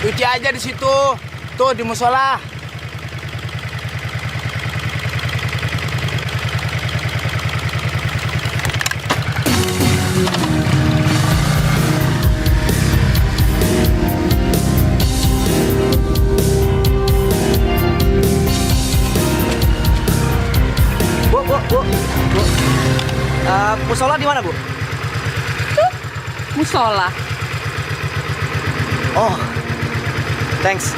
Cuci aja di situ. Tuh di musola. Bu. Musola di mana, Bu? Musola. Oh, thanks.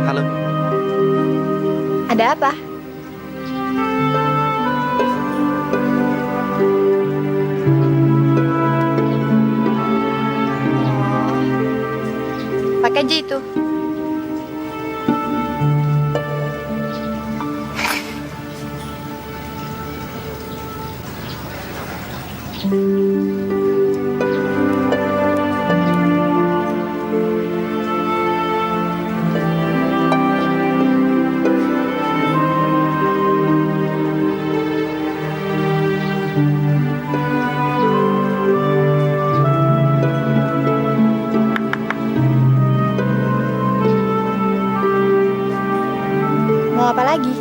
Halo. Ada apa? Pakai aja itu. Mau apa lagi?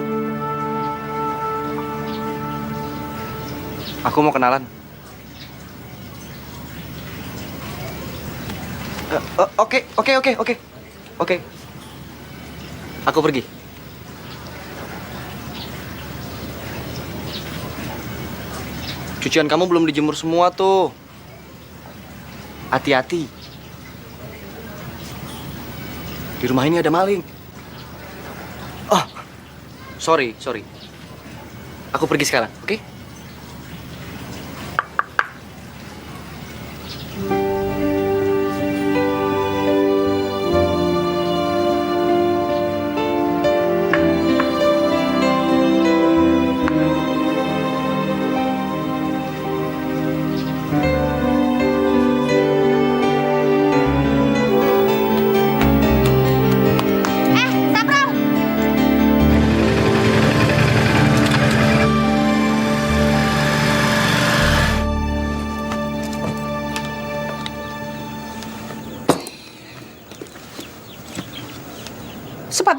Aku mau kenalan. Oke. Aku pergi. Cucian kamu belum dijemur semua tuh. Hati-hati. Di rumah ini ada maling. Oh, sorry. Aku pergi sekarang, oke?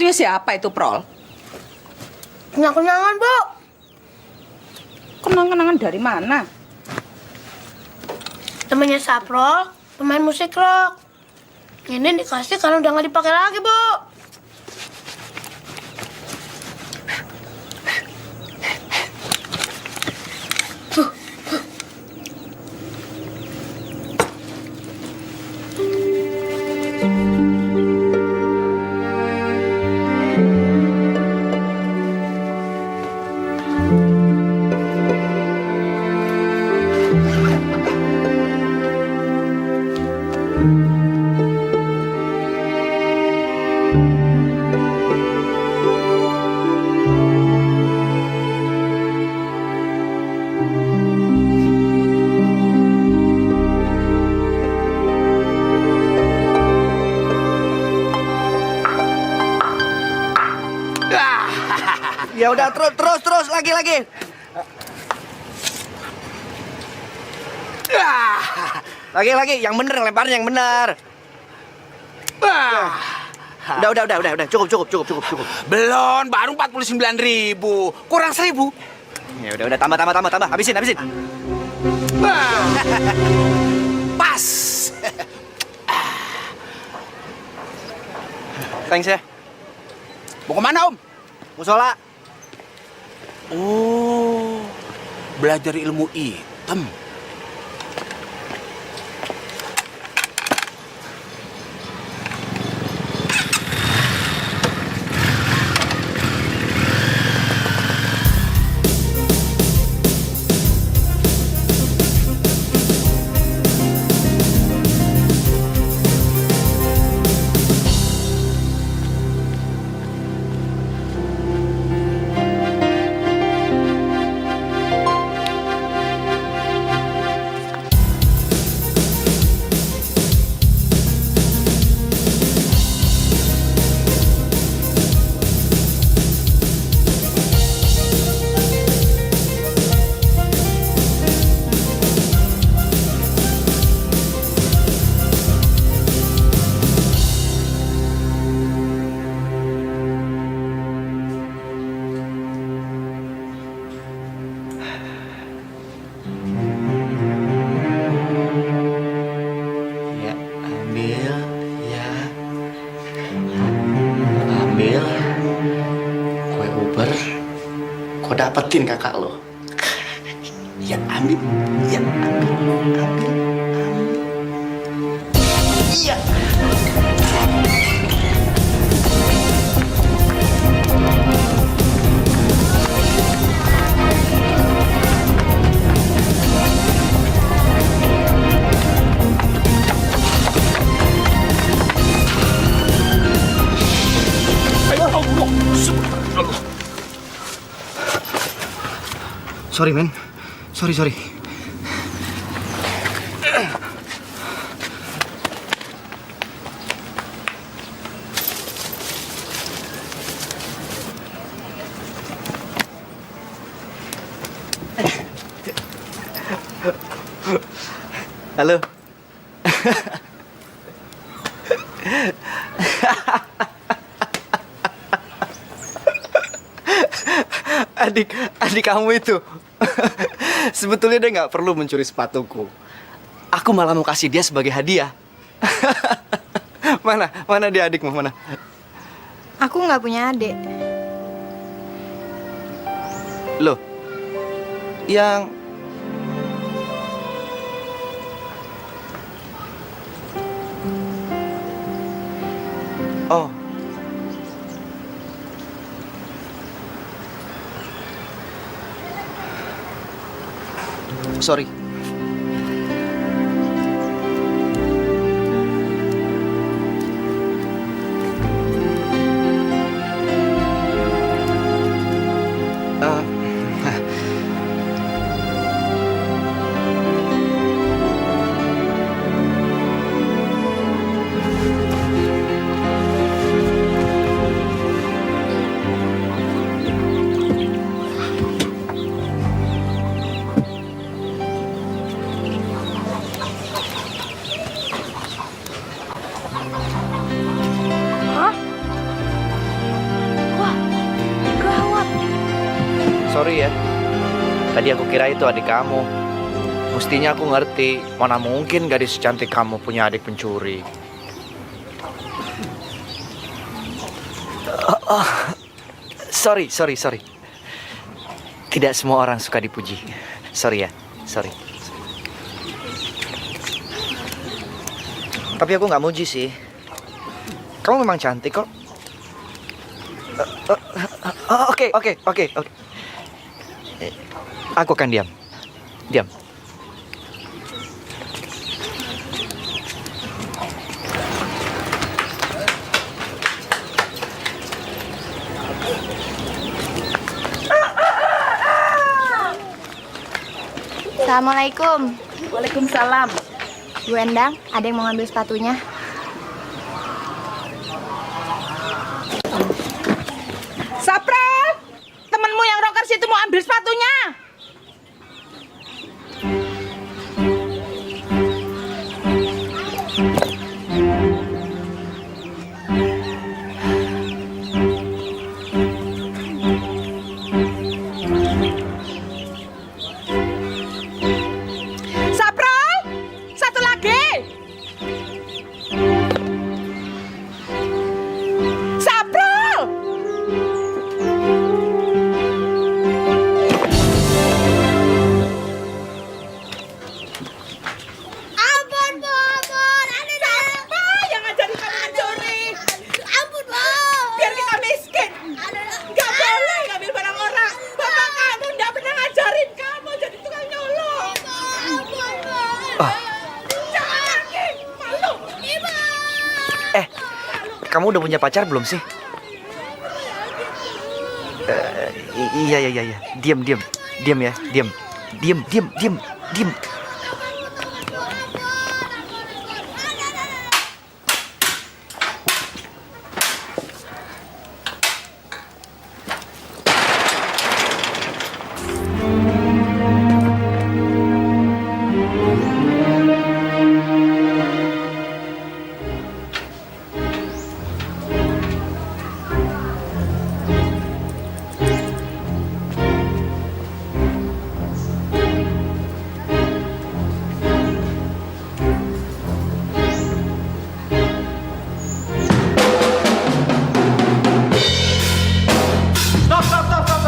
dia siapa itu, Prol? Kenang-kenangan, Bu. Kenang-kenangan dari mana? Temennya Saprol, pemain musik rock. Ini dikasih karena udah nggak dipakai lagi, Bu. Ya udah terus lagi. Lagi yang bener, lemparin yang bener. Udah, cukup. Belum, baru 49.000. Kurang 1.000. Ya udah, tambah, habisin. Pas. Thanks ya. Mau kemana, Om? Musola. Oh, belajar ilmu hitam. Ambil kue Uber, kau dapetin kakak lo. Ya, ambil. Iya. Sorry men, sorry. Halo. Adik kamu itu sebetulnya dia nggak perlu mencuri sepatuku. Aku malah mau kasih dia sebagai hadiah. Mana dia adikmu mana? Aku nggak punya adik. Loh, yang oh. Sorry. ya. Tadi aku kira itu adik kamu. Mestinya aku ngerti, mana mungkin gadis secantik kamu punya adik pencuri. Sorry. Tidak semua orang suka dipuji. Sorry ya, sorry. Tapi aku nggak muji sih. Kamu memang cantik kok. Oke. Aku akan diam. Assalamualaikum. Waalaikumsalam. Bu Endang, ada yang mau ngambil sepatunya? Sapral, temenmu yang rockers itu mau ambil sepatunya. Sapral, satu lagi. Sapral. Ampun, Bu, ampun. Siapa yang ngajarin kamu mencuri? Ampun, Bu. Biar kita miskin. Gak boleh ngambil barang orang. Bapak kamu nggak pernah ngajarin kamu jadi tukang nyolong. Ampun, Bu. Jangan lagi. Malu. Kamu udah punya pacar belum sih? Iya. Diam ya, diam.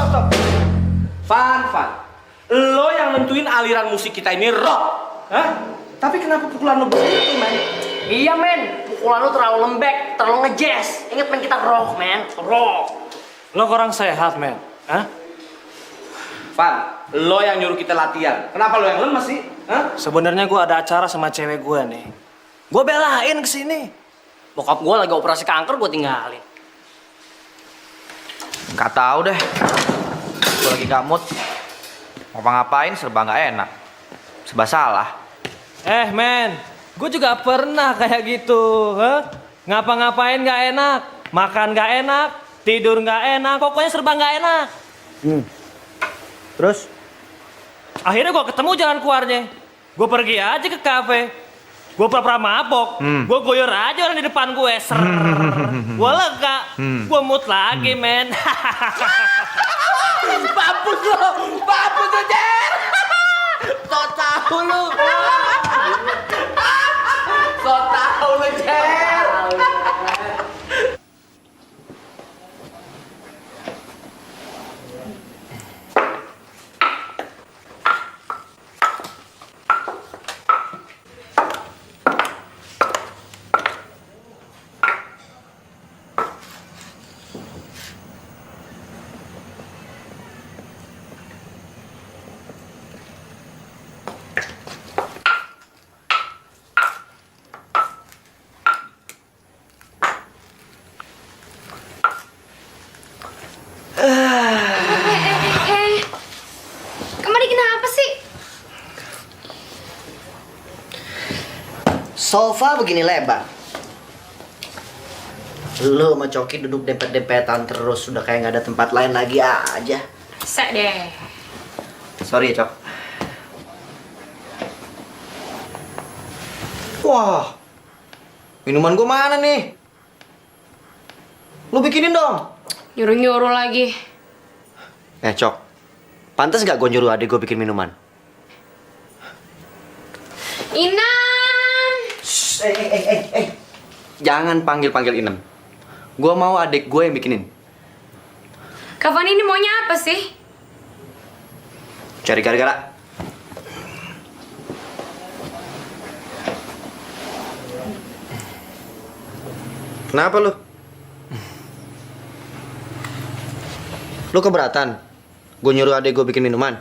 Stop. Van. Lo yang nentuin aliran musik kita ini rock. Hah? Tapi kenapa pukulan lo begitu, men? Iya men, pukulan lu terlalu lembek, terlalu ngejazz. Ingat men, kita rock men, rock. Lo kurang sehat, men. Hah? Van, lo yang nyuruh kita latihan. Kenapa lo yang lemes sih? Hah? Sebenarnya gue ada acara sama cewek gue nih. Gue belain kesini. Bokap gua lagi operasi kanker, gua tinggalin. Nggak tahu deh. Gue lagi gak mood. Ngapa-ngapain serba nggak enak. Serba salah. Men, gue juga pernah kayak gitu. Hah? Ngapa-ngapain nggak enak, makan nggak enak, tidur nggak enak, pokoknya serba nggak enak. Terus? Akhirnya gue ketemu jalan keluarnya. Gue pergi aja ke kafe. Gue pura-pura mabok. Gue goyor aja orang di depan gue. Gue lega. Gue mood lagi, men. Mampus lo, Jer. So tau lo. Jer. Kamu kenapa sih? Sofa begini lebar. Lu sama Coki duduk dempet-dempetan terus. Udah kayak nggak ada tempat lain lagi aja. Sek deh. Sorry ya, Cok. Wah, minuman gua mana nih? Lu bikinin dong. Nyuruh-nyuruh lagi. Cok. Pantas nggak gue nyuruh adik gue bikin minuman? Inan! Jangan panggil-panggil Inem. Gue mau adik gue yang bikinin. Kak Fani ini maunya apa sih? Cari gara-gara. Kenapa lu? Lu keberatan? Gue nyuruh adik gue bikin minuman.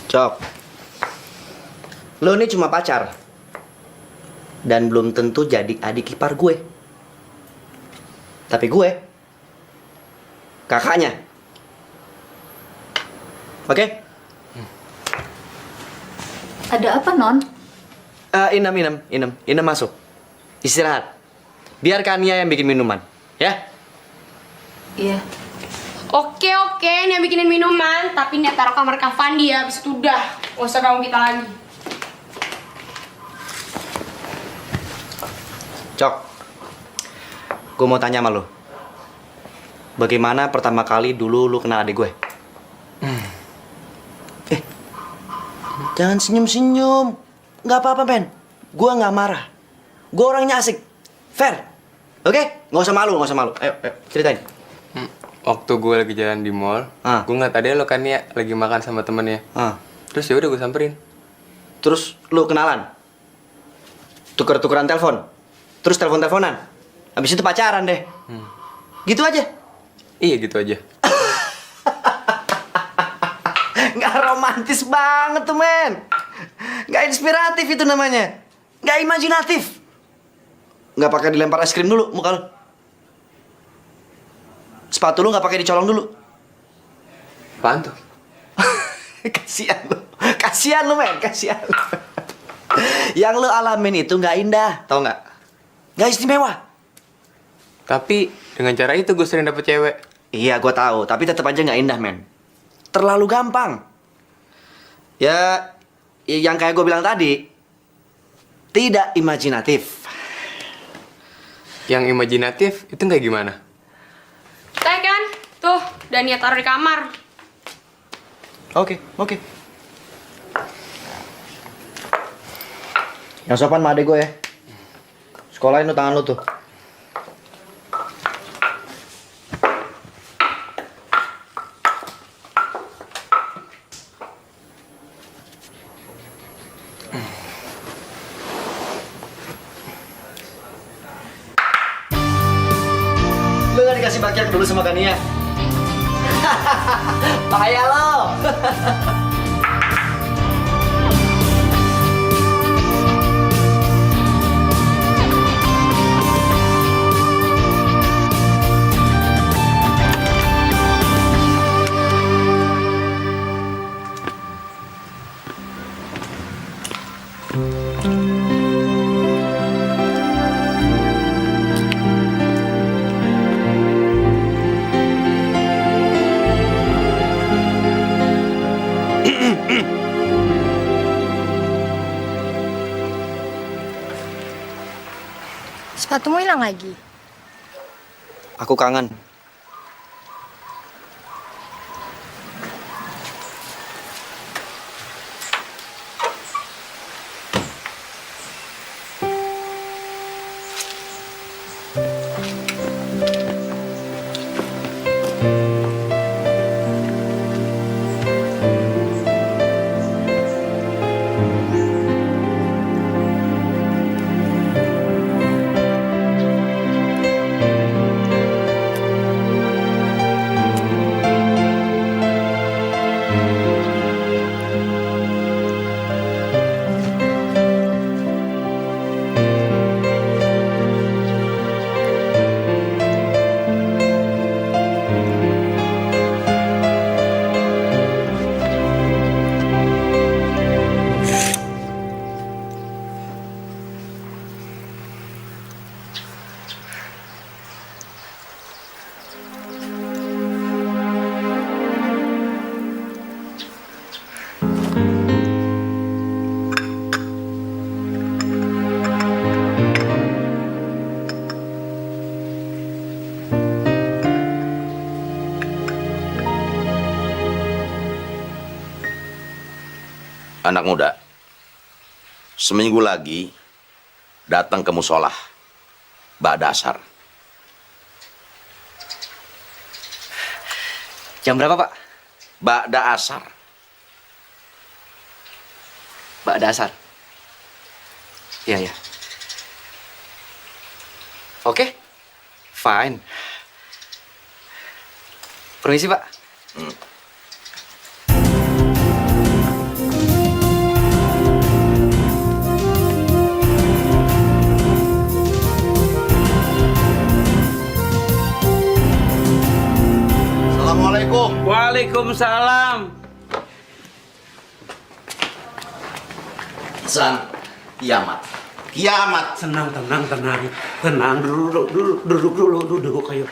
Cok. Lu ini cuma pacar. Dan belum tentu jadi adik ipar gue. Tapi gue kakaknya. Oke? Ada apa, Non? Inem masuk. Istirahat. Biarkan Nia yang bikin minuman, ya? Iya. Oke, ini yang bikinin minuman, tapi nih taruh kamar Kak Fandi ya, abis itu udah. Gak usah ganggu kita lagi. Cok. Gue mau tanya sama lu. Bagaimana pertama kali dulu lu kenal adik gue? Jangan senyum-senyum. Nggak apa-apa, men. Gue nggak marah. Gue orangnya asik. Fair. Oke? Nggak usah malu. Ayo, ceritain. Waktu gue lagi jalan di mall, gue ngeliat ada lo kan ya lagi makan sama temennya. Terus ya udah gue samperin. Terus lu kenalan? Tuker-tukeran telepon? Terus telepon-teleponan? Habis itu pacaran deh. Gitu aja? Iya gitu aja. Nggak romantis banget tuh, men. Nggak inspiratif itu namanya. Nggak imajinatif. Nggak pakai dilempar es krim dulu muka lu. Sepatu lu nggak pakai dicolong dulu. Apaan tuh? Kasian lu, men. Kasian lu. Yang lu alamin itu nggak indah, tau nggak? Nggak istimewa. Tapi dengan cara itu gue sering dapet cewek. Iya, gue tahu. Tapi tetap aja nggak indah, men. Terlalu gampang. Ya, yang kayak gue bilang tadi, tidak imajinatif. Yang imajinatif itu kayak gimana? Teh kan? Tuh, dan ya taruh di kamar. Oke. Yang sopan sama adek gue ya. Sekolahin lu tangan lu tuh. Lu gak dikasih bakiak dulu sama Kania? Bahaya lo. Sepatumu hilang lagi. Aku kangen. Anak muda, seminggu lagi datang ke musola ba'da asar. Jam berapa, Pak? Ba'da asar. Ba'da asar. Iya, iya. Oke. Fine. Permisi, Pak. Assalamualaikum. Waalaikumsalam. San, kiamat. Kiamat. Tenang. Duduk, ayo.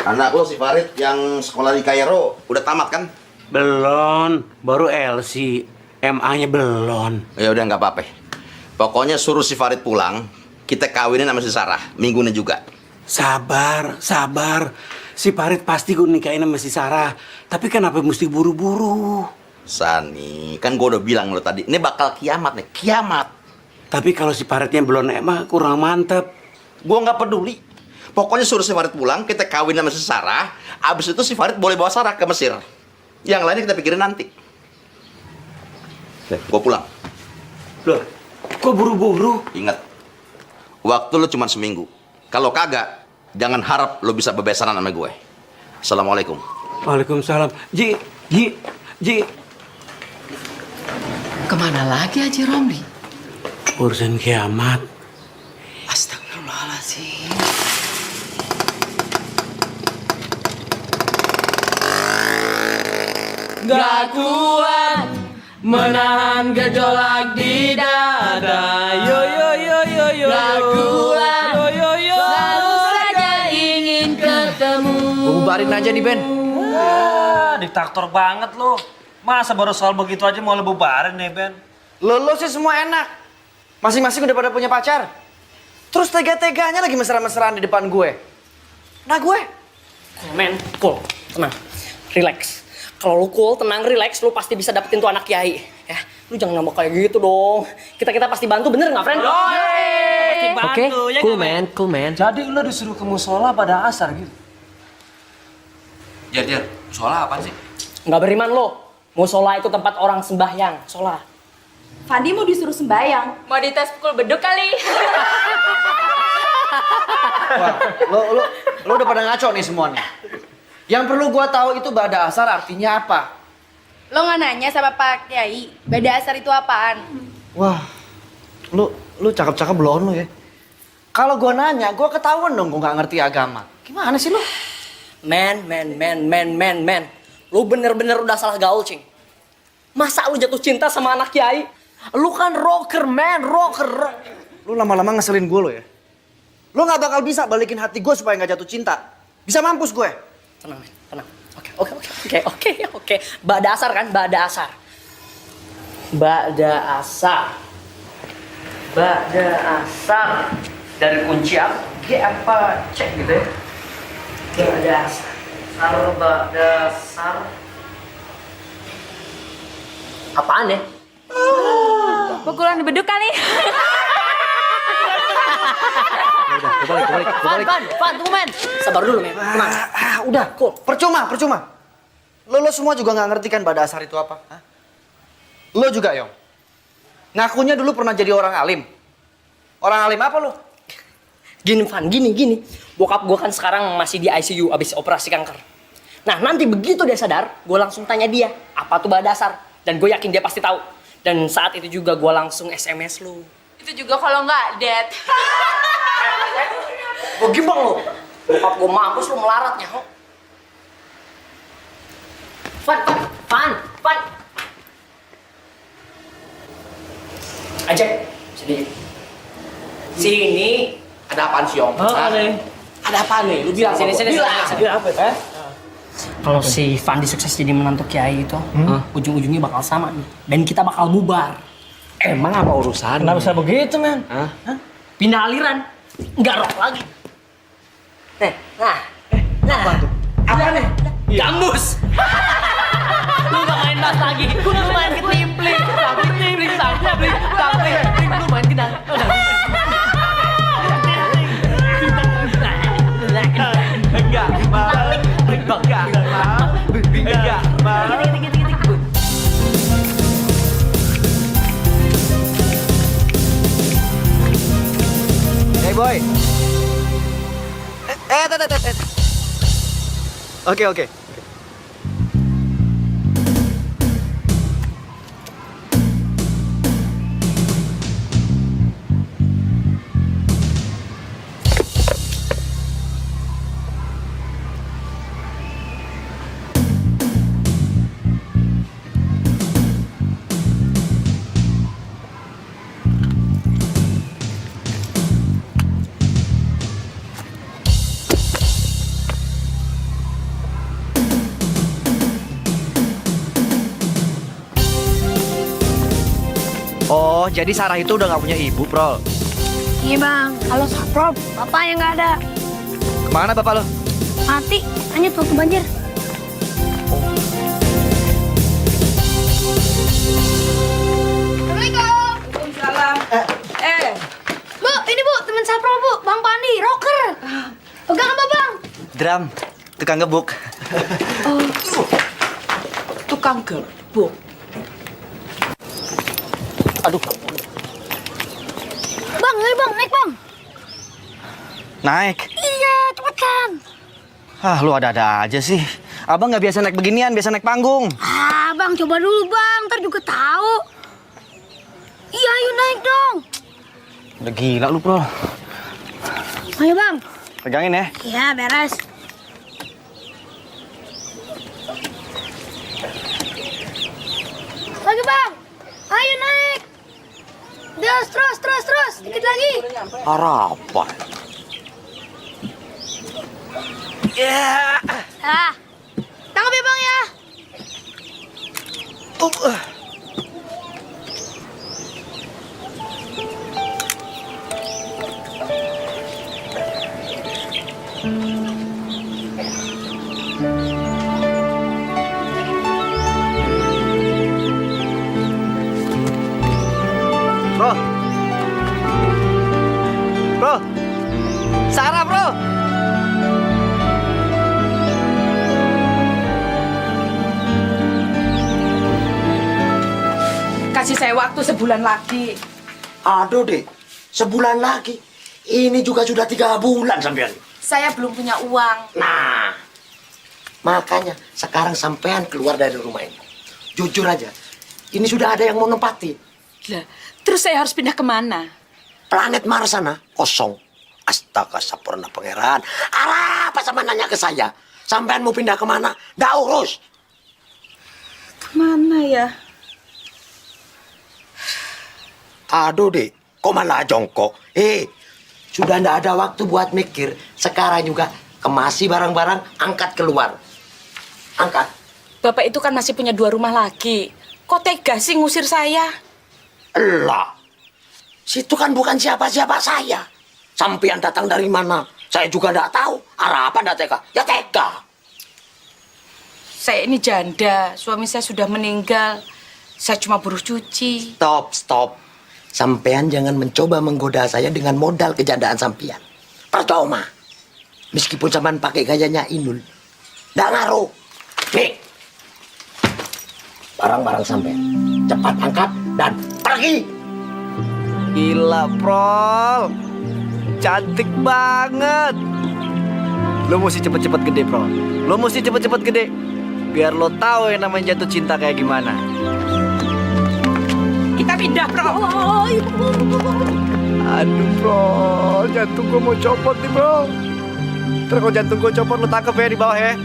Anak lo si Farid yang sekolah di Kairo udah tamat kan? Belum, baru LC. MA-nya belum. Ya udah nggak apa-apa. Pokoknya suruh si Farid pulang, kita kawinin sama si Sarah, minggu ini juga. Sabar. Si Farid pasti gue nikahin sama si Sarah. Tapi kenapa mesti buru-buru? Sani, kan gue udah bilang lo tadi, ini bakal kiamat nih, kiamat. Tapi kalau si Faridnya belum emang kurang mantep. Gue nggak peduli. Pokoknya suruh si Farid pulang, kita kawin sama si Sarah. Abis itu si Farid boleh bawa Sarah ke Mesir. Yang lainnya kita pikirin nanti. Gue pulang. Loh, kok buru-buru? Ingat, waktu lo cuma seminggu. Kalau kagak, jangan harap lo bisa bebesanan sama gue. Assalamualaikum. Waalaikumsalam. Ji. Kemana lagi Haji Romli? Urusan kiamat. Astagfirullahaladzim. Gak kuat menahan gejolak di dada. Yo. Gak kuat. Yo. Selalu saja ingin ketemu. Gue bubarin aja di band. Diktator banget lo. Masa baru soal begitu aja mau bubarin nih Ben? Lo sih semua enak. Masing-masing udah pada punya pacar. Terus tega-teganya lagi mesra-mesraan di depan gue. Nah gue? Cool, man. Cool. Tenang. Relax. Kalau lu cool, tenang, relax, lu pasti bisa dapetin tuh anak kiai. Ya, lu jangan ngambek kayak gitu dong. Kita pasti bantu, bener nggak, friend? Oke, ya cool man. Jadi lo disuruh ke musola pada asar gitu? Jar, soalnya apaan sih? Nggak beriman lo. Musola itu tempat orang sembahyang, sholat. Fandi mau disuruh sembayang. Mau dites pukul beduk kali. Wah, lo udah pada ngaco nih semuanya. Yang perlu gua tahu itu ba'da asar artinya apa? Lo nggak nanya sama Pak Kiai, beda asar itu apaan? Wah, lu cakep-cakep belum lu ya? Kalau gua nanya, gua ketahuan dong gua nggak ngerti agama. Gimana sih lu? Man. Lu bener-bener udah salah gaul, Cing. Masa lu jatuh cinta sama anak kiai? Lu kan rocker, man, rocker. Lu lama-lama ngeselin gue lo ya. Lu nggak bakal bisa balikin hati gue supaya nggak jatuh cinta. Bisa mampus gue. Tenang, man, tenang. Oke. Ba'da asar kan? Ba'da asar. Dari kunci apa? G apa? Cek gitu ya. Ba'da asar. Ba'da asar. Apaan ya? Pukulan beduk kali. Fan, tunggu men. Sabar dulu men, tenang. Udah, cool. Percuma. Lo semua juga nggak ngerti kan ba'da asar itu apa? Hah? Lo juga, Yong. Ngakunya dulu pernah jadi orang alim. Orang alim apa lo? Gini, Van, gini. Bokap gue kan sekarang masih di ICU abis operasi kanker. Nah, nanti begitu dia sadar, gue langsung tanya dia, apa tuh ba'da asar? Dan gue yakin dia pasti tahu. Dan saat itu juga gue langsung SMS lu. Itu juga kalau nggak dead. Gue gimbal lu. Bokap gue mampus lu melarat nyaho. Van. Ajak, sini. Ada apaan sih, Om? Ada apa nih? Lu bilang sini. Apa ya? Kalau si Fandi sukses jadi menantu kiai itu, ujung-ujungnya bakal sama nih. Dan kita bakal bubar. Emang apa urusan? Kenapa bisa begitu, men? Hah? Pindah aliran, nggak rock lagi. Nah. Apa tuh? Apa nih? Gambus. Lu bakal enak lagi. Hey boy. Oke. Oh, jadi Sarah itu udah nggak punya ibu, Pro. Iya bang, kalau Saprop, bapaknya nggak ada. Kemana bapak lo? Mati, hanyut waktu banjir. Assalamualaikum. Waalaikumsalam. Bu, ini bu, teman Saprop bu, Bang Pandi, rocker. Pegang apa bang? Drum, tukang gebuk. Tukang gebuk. Aduh, Bang, ayo bang, naik bang. naik. Iya, cepetan. Ah, lu ada-ada aja sih. Abang nggak biasa naik beginian, biasa naik panggung. Ah, bang, coba dulu bang, ntar juga tahu. Iya, ayo naik dong. Udah gila lu, Bro. Ayo bang. Pegangin ya. Iya, beres. Lagi bang, ayo naik. Terus, dikit lagi. Harapan. Ah, tangkap ya bang ya. Bro. Bro. Sarah, Bro. Kasih saya waktu sebulan lagi. Aduh deh, sebulan lagi. Ini juga sudah 3 bulan sampean. Saya belum punya uang. Nah, makanya sekarang sampean keluar dari rumah ini. Jujur aja, ini sudah ada yang mau nempati. Lah, terus saya harus pindah kemana? Planet Mars sana kosong. Astaga, sapurna pangeran. Alah, apa sama nanya ke saya? Sampean mau pindah kemana? Nggak urus. Kemana ya? Aduh deh, kok malah jongkok? Sudah nggak ada waktu buat mikir. Sekarang juga kemasi barang-barang, angkat keluar. Angkat. Bapak itu kan masih punya 2 rumah lagi. Kok tega sih ngusir saya? Elah, situ kan bukan siapa-siapa saya. Sampean datang dari mana? Saya juga nggak tahu. Arah apa nggak tega? Ya tega. Saya ini janda, suami saya sudah meninggal. Saya cuma buruh cuci. Stop. Sampean jangan mencoba menggoda saya dengan modal kejandaan sampean. Percuma. Meskipun sampean pakai gayanya Inul, nggak ngaruh. Nih, barang-barang sampean. Cepat angkat dan pergi. Gila, Pro. Cantik banget. Lo mesti cepet-cepet gede, Pro. Lo mesti cepet-cepet gede. Biar lo tahu yang namanya jatuh cinta kayak gimana. Kita pindah, Bro. Aduh, Bro. Jantung gue mau copot nih, Bro. Terus kalau jantung gue copot, lo tangkep ya di bawah ya.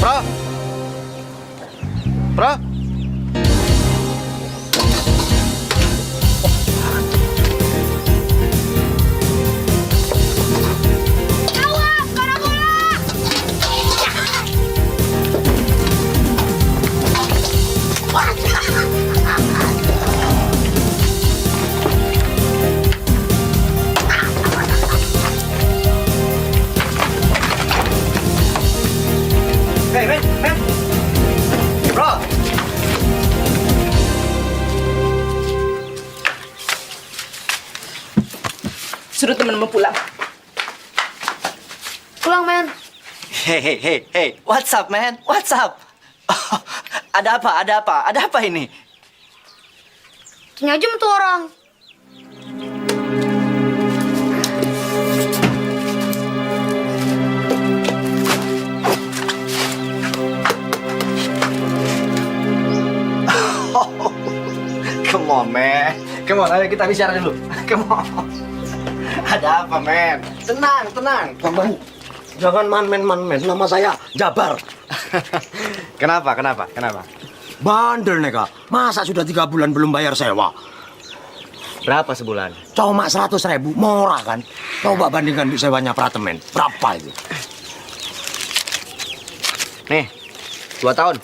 Bro. Bro. Hey, men. Bro. Suruh temen-temen pulang. Pulang, men. Hey, what's up, man? What's up? Oh, ada apa ini? Tanya aja sama tuh orang. Come on, man. Come on, ayo kita bicara dulu. Come on. Ada apa, man? Tenang. Paman, jangan man-men. Nama saya Jabar. Kenapa? Bandel nih, Kak. Masa sudah 3 bulan belum bayar sewa? Berapa sebulan? Cuma 100.000, murah kan? Coba bandingkan di sewanya apartemen. Berapa itu? Nih, 2 tahun.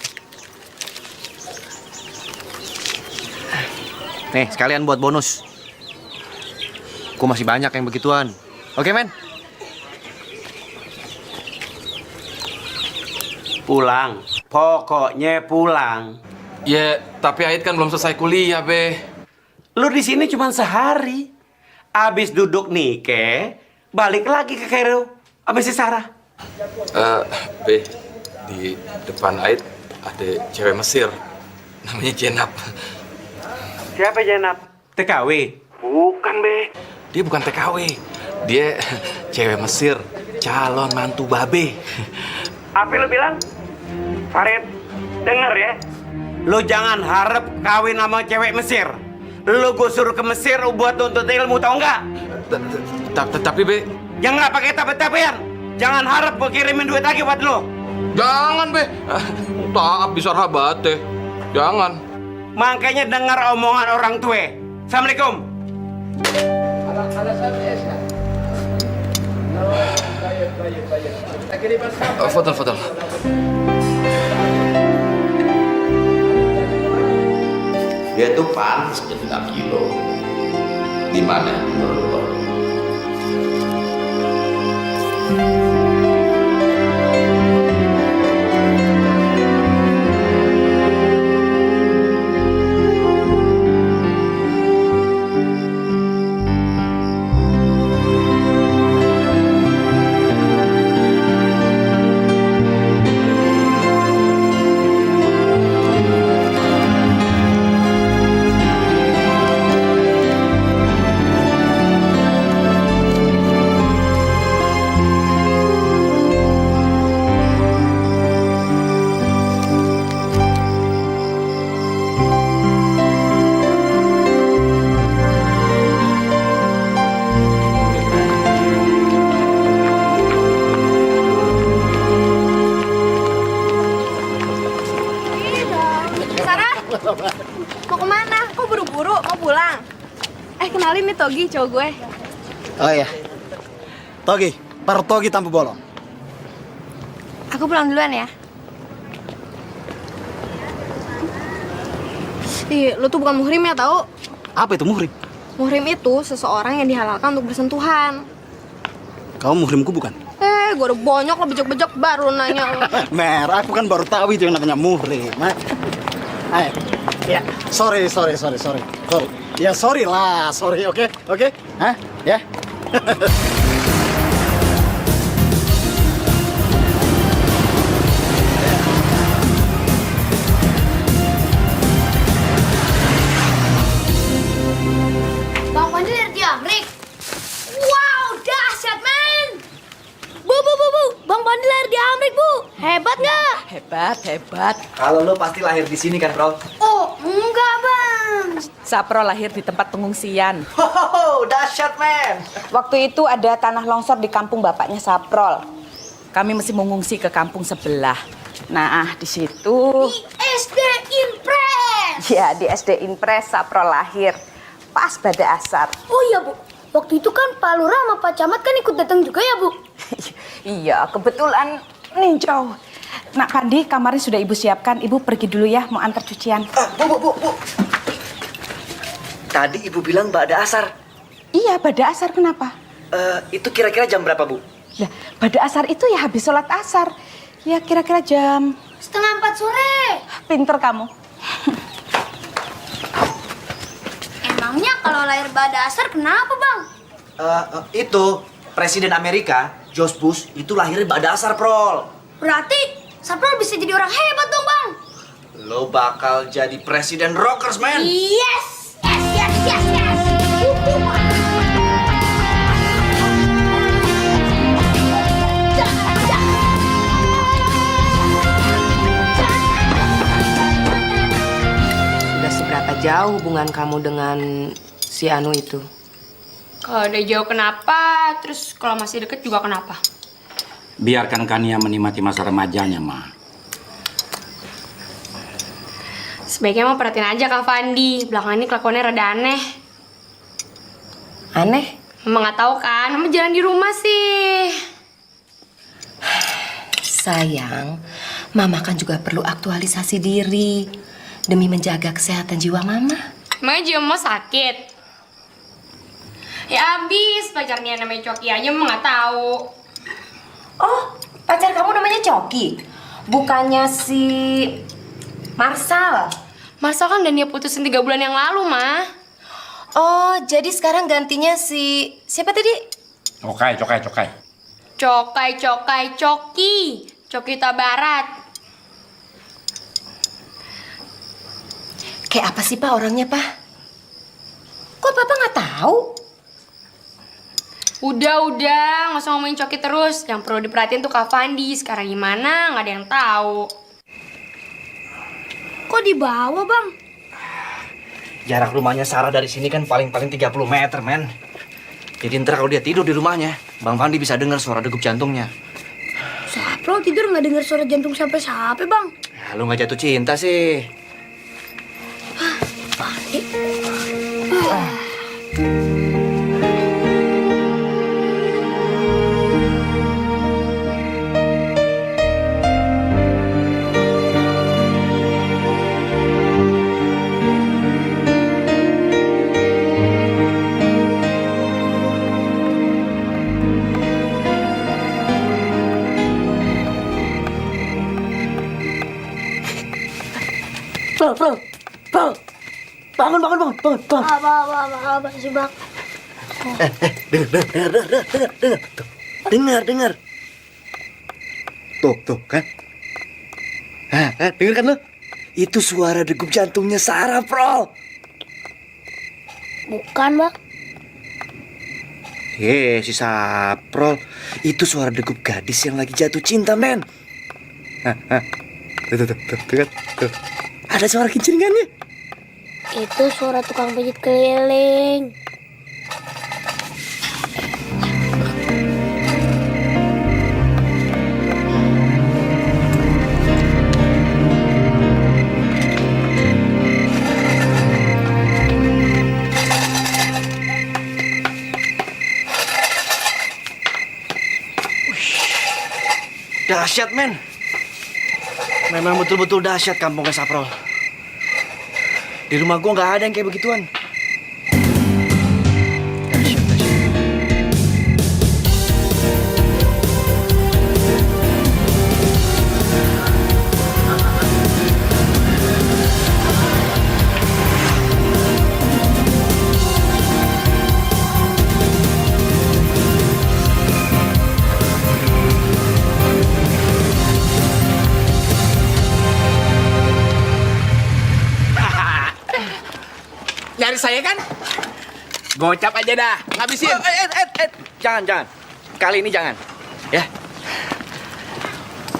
Nih, sekalian buat bonus. Aku masih banyak yang begituan. Oke, men? Pulang. Pokoknya pulang. Ya, tapi Ait kan belum selesai kuliah, Be. Lu di sini cuma sehari. Abis duduk nikah, balik lagi ke Kairo. Abis si Sarah. Be, di depan Ait ada cewek Mesir. Namanya Jenab. Siapa Jenab? TKW? Bukan, Be. Dia bukan TKW. Dia cewek Mesir, calon mantu Babe. Apa lu bilang? Farid, denger ya. Lu jangan harap kawin sama cewek Mesir. Lu gue suruh ke Mesir buat nuntut ilmu, tau nggak? Tapi, Be. Yang nggak pakai tapi-tapian. Jangan harap gue kirimin duit lagi buat lu. Jangan, Be. Taap bisa rabat deh. Jangan. Makanya dengar omongan orang tua. Assalamualaikum. Foto. Dia tuh pantas jadi 6 kilo. Gimana menurut lo? Mau kemana? Kok buru-buru? Mau pulang? Kenalin nih Togi, cowok gue. Oh iya. Togi, Togi Tampu Bolong. Aku pulang duluan ya. Ih, lu tuh bukan muhrim ya, tahu? Apa itu muhrim? Muhrim itu seseorang yang dihalalkan untuk bersentuhan. Kamu muhrimku bukan? Gue udah bonyok lo bejok-bejok baru nanya lo. Mer, aku kan baru tahu itu yang namanya muhrim. Ayo, ya, sorry. Ya sorry lah, oke? Hah? Ya? Bang Pandi dari Amrik. Wow, dahsyat, men. Bu. Bang Pandi lahir di Amrik, Bu. Hebat nggak? Hebat. Kalau lo pasti lahir di sini kan, Bro? Oh, enggak, Bang. Sapro lahir di tempat pengungsian. Dahsyat, men. Waktu itu ada tanah longsor di kampung bapaknya Saprol. Kami mesti mengungsi ke kampung sebelah. Nah, di situ. Di SD Impres. Ya, di SD Impres Saprol lahir. Pas pada asar. Oh iya, Bu. Waktu itu kan Pak Lurah sama Pak Camat kan ikut datang juga ya, Bu? Iya, kebetulan ninjau. Nak Pandi, kamarnya sudah Ibu siapkan. Ibu pergi dulu ya, mau antar cucian. Bu. Tadi Ibu bilang ba'da asar. Iya, ba'da asar kenapa? Itu kira-kira jam berapa, Bu? Lah, ba'da asar itu ya habis sholat asar. Ya kira-kira jam 3:30 sore. Pinter kamu. Emangnya kalau lahir pada asar kenapa, Bang? Itu Presiden Amerika, George Bush, itu lahirnya Badasar, Prol. Berarti Saprol bisa jadi orang hebat dong, Bang. Lo bakal jadi presiden rockers, man. Yes! Yes, yes, yes, yes! Sudah seberapa jauh hubungan kamu dengan si Anu itu? Kalau udah jauh kenapa? Terus kalau masih deket juga kenapa? Biarkan Kania menikmati masa remajanya, Ma. Sebaiknya mau perhatiin aja Kak Fandi. Belakangan ini kelakuannya rada aneh. Aneh? Mama nggak tahu kan? Mama jalan di rumah sih. Sayang, Mama kan juga perlu aktualisasi diri demi menjaga kesehatan jiwa Mama. Emangnya jiwa Mama sakit? Ya abis, pacarnya namanya Coki aja Mama nggak tahu. Oh, pacar kamu namanya Coki? Bukannya si Marsal? Marsal kan udah dia putusin 3 bulan yang lalu, Ma. Oh, jadi sekarang gantinya si... Siapa tadi? Cokai. Coki. Coki Barat. Kayak apa sih, Pak, orangnya, Pak? Kok Papa nggak tahu? Udah, nggak usah ngomongin Coki terus. Yang perlu diperhatiin tuh Kak Fandi. Sekarang gimana? Nggak ada yang tahu. Kok di bawah, Bang? Jarak rumahnya Sarah dari sini kan paling 30 meter, men. Jadi ntar kalau dia tidur di rumahnya, Bang Fandi bisa dengar suara degup jantungnya. Saprol tidur nggak dengar suara jantung sampai Bang? Ya, lu nggak jatuh cinta sih. Fandi. Bro. Bangun. Apa sih, Bang? Dengar. Tuh kan? Dengar kan lo? Itu suara degup jantungnya Sarah, Bro. Bukan, Bang. Si Saprol. Itu suara degup gadis yang lagi jatuh cinta, men. Tuh. Ada suara kincringannya. Itu suara tukang pijit keliling. Dahsyat, men. Memang betul-betul dahsyat kampungnya Saprol. Di rumah gua nggak ada yang kayak begituan. Nyari saya kan? Gocap aja dah, ngabisin. Jangan. Kali ini jangan. Ya.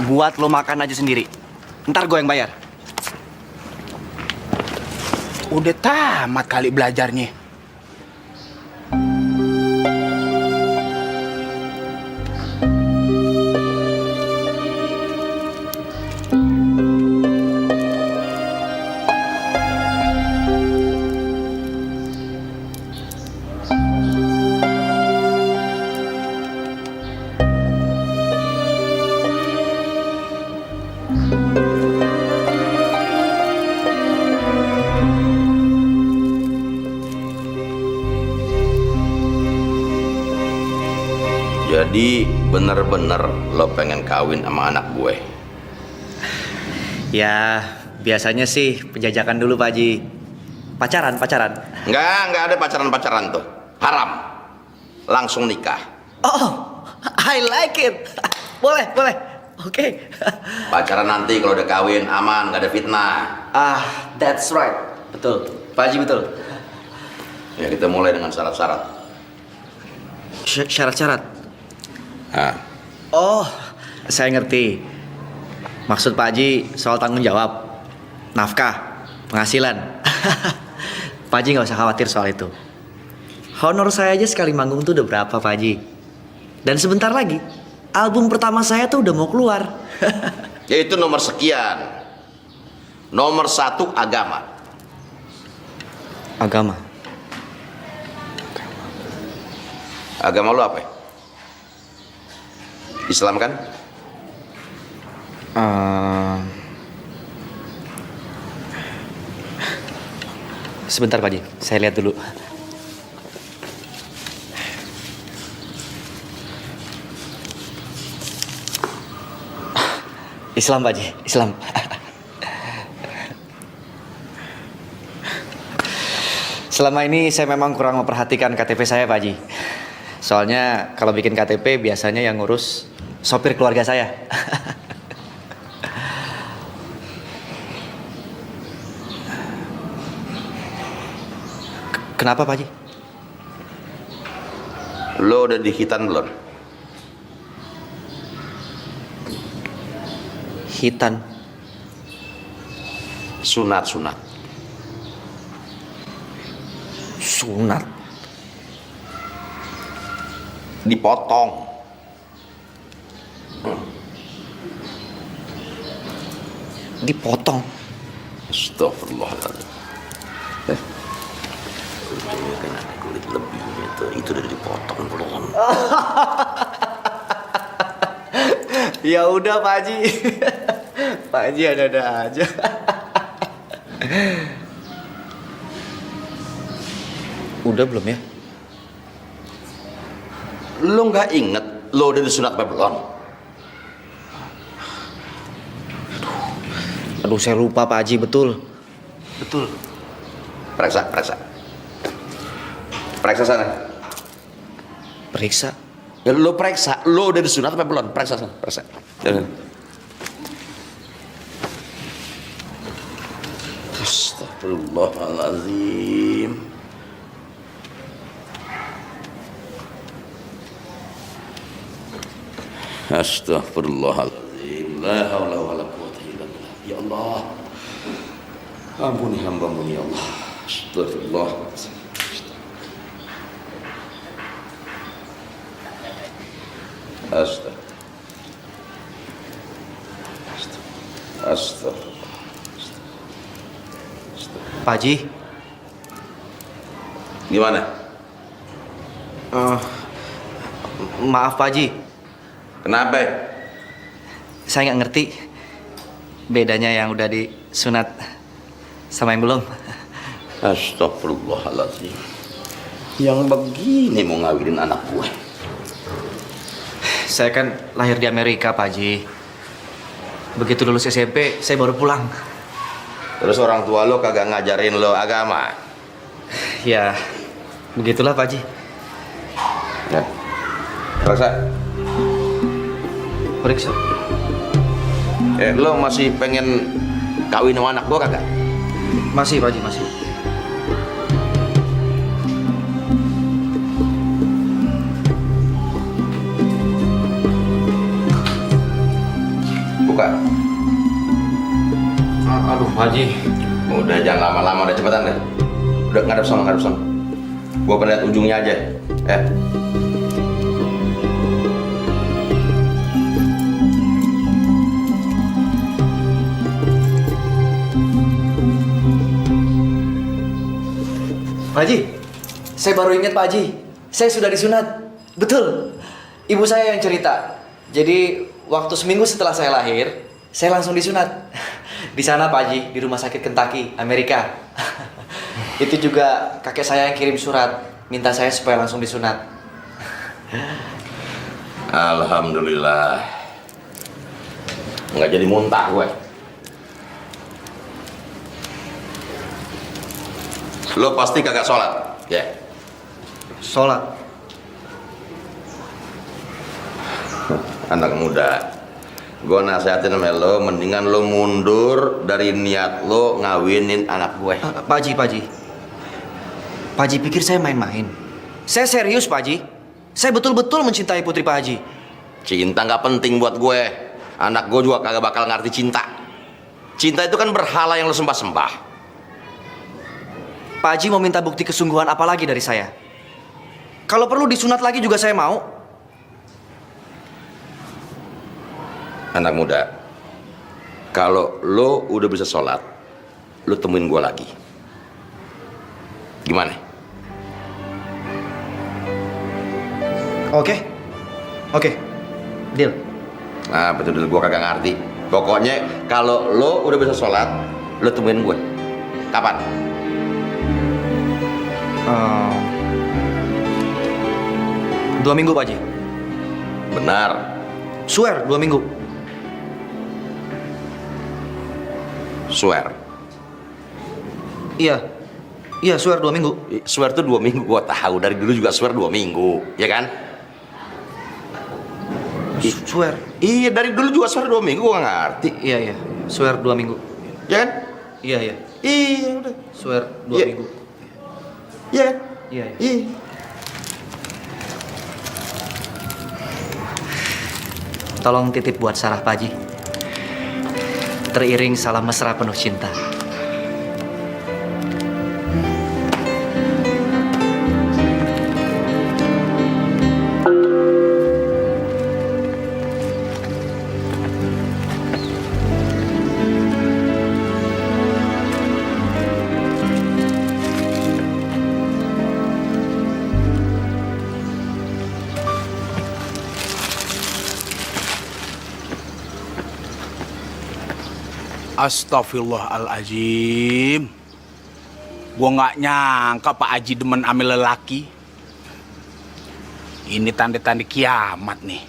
Buat lo makan aja sendiri. Ntar gue yang bayar. Udah tamat kali belajarnya. Jadi bener-bener lo pengen kawin sama anak gue? Ya, biasanya sih penjajakan dulu, Pak Haji. Pacaran. Nggak ada pacaran-pacaran tuh. Haram. langsung nikah. Oh, I like it. Boleh, boleh. Oke. Pacaran nanti kalau udah kawin aman, nggak ada fitnah. That's right. Betul. Pak Haji betul. Ya kita mulai dengan syarat-syarat. Syarat-syarat? Nah. Oh, saya ngerti. Maksud Pak Haji soal tanggung jawab, nafkah, penghasilan. Pak Haji nggak usah khawatir soal itu. Honor saya aja sekali manggung tuh udah berapa Pak Haji. Dan sebentar lagi album pertama saya tuh udah mau keluar. Yaitu nomor sekian. Nomor 1 agama. Agama? Agama lu apa? Islam kan? Sebentar Pak Haji, saya lihat dulu. Islam Pak Haji, Islam. Selama ini saya memang kurang memperhatikan KTP saya Pak Haji. Soalnya kalau bikin KTP biasanya yang ngurus sopir keluarga saya. Kenapa Pak Haji? Lo udah dihitan belum? Hitan? Sunat. Sunat? Dipotong. Dipotong? Astagfirullahaladzim. Kan ada kulit lebihnya tuh. Itu udah dipotong belum? Ya udah Pak Haji. Pak Haji ada-ada aja. Udah belum ya? Lo nggak inget lo udah disunat apa belum? Aduh saya lupa Pak Haji, betul. Betul. Periksa. Periksa sana. Periksa? Ya lo periksa, lo udah disunat apa belum? Periksa sana, periksa. Jangan. Astagfirullahaladzim. Astagfirullahaladzim. La haula wala quwwata illa billah. Ya Allah. Ampuni hamba-Mu ya Allah. Astagfirullah. Astagfirullah. Pak Haji. Gimana? Maaf Pak Haji. Kenapa? Saya nggak ngerti bedanya yang udah disunat sama yang belum. Astagfirullahaladzim. Yang begini mau ngawinin anak gue. Saya kan lahir di Amerika Pak Haji. Begitu lulus SMP, saya baru pulang. Terus orang tua lo kagak ngajarin lo agama? Ya, begitulah Pak Haji. Ya. Periksa. Periksa. Lo masih pengen kawin sama anak gua kagak? Masih Pak Haji, masih. Buka. Aduh Pak Haji. Udah jangan lama-lama, udah cepetan deh. Udah ngadep sana. Gua pengen lihat ujungnya aja. Ya. Pak Haji, saya baru ingat Pak Haji, saya sudah disunat. Betul, ibu saya yang cerita. Jadi waktu seminggu setelah saya lahir, saya langsung disunat. Di sana Pak Haji, di rumah sakit Kentucky, Amerika. Itu juga kakek saya yang kirim surat, minta saya supaya langsung disunat. Alhamdulillah. Nggak jadi muntah gue. Lo pasti kagak sholat, ya? Sholat? Anak muda, gue nasihatin sama lo, mendingan lo mundur dari niat lo ngawinin anak gue. Pak Haji pikir saya main-main? Saya serius, Pak Haji. Saya betul-betul mencintai putri Pak Haji. Cinta nggak penting buat gue. Anak gue juga kagak bakal ngerti cinta. Cinta itu kan berhala yang lo sembah-sembah. Pak Haji mau minta bukti kesungguhan apa lagi dari saya? Kalau perlu disunat lagi juga saya mau. Anak muda, kalau lo udah bisa sholat, lo temuin gue lagi. Gimana? Oke. Deal. Nah, betul gue kagak ngerti. Pokoknya kalau lo udah bisa sholat, lo temuin gue. Kapan? 2 minggu, Pak Haji. Benar. Swear, 2 minggu. Swear. Iya, swear 2 minggu. Swear tuh 2 minggu, gue tahu. Dari dulu juga swear 2 minggu, ya kan? Swear. Iya, dari dulu juga swear 2 minggu, gue gak ngerti. Iya. Swear 2 minggu. Ya kan? Iya. Iya, udah. Swear 2 Iya. minggu. Iya. Iya. Tolong titip buat Sarah, Pak Haji. Teriring salam mesra penuh cinta. Astagfirullahaladzim. Gua nggak nyangka Pak Haji demen ambil lelaki. Ini tanda-tanda kiamat nih.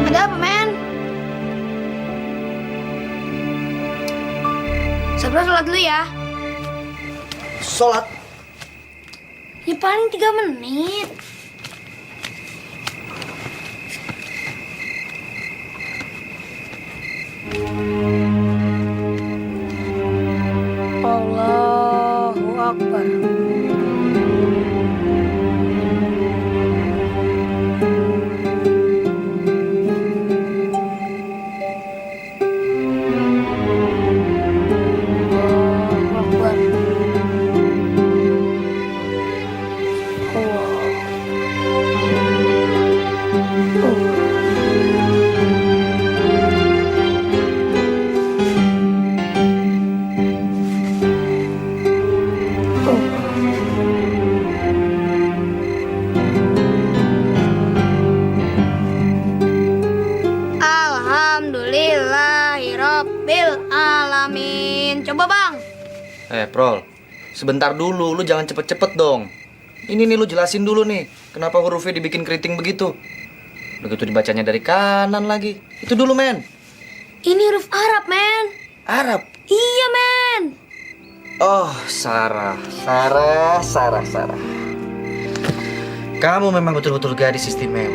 Ada apa, men? Sabra sholat dulu ya. Sholat? Ya paling 3 menit. Allahu Akbar. Alhamdulillahirabbil alamin. Coba, Bang. Prol, sebentar dulu, lu jangan cepet-cepet dong. Ini nih lu jelasin dulu nih, kenapa hurufnya dibikin keriting begitu. Begitu dibacanya dari kanan lagi. Itu dulu, men. Ini huruf Arab, men. Arab? Iya, men. Oh, Sarah. Kamu memang betul-betul gadis istimewa.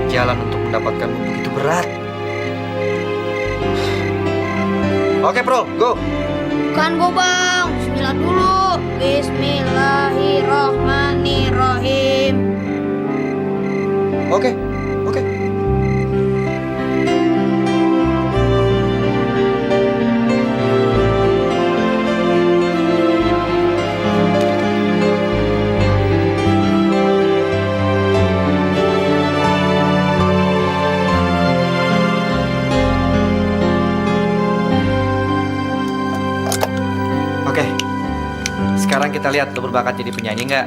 Jalan untuk mendapatkanmu begitu berat. Oke, Bro, go. Bukan go, Bang. Bismillah dulu. Bismillahirrahmanirrahim. Oke. kita lihat lo berbakat jadi penyanyi nggak?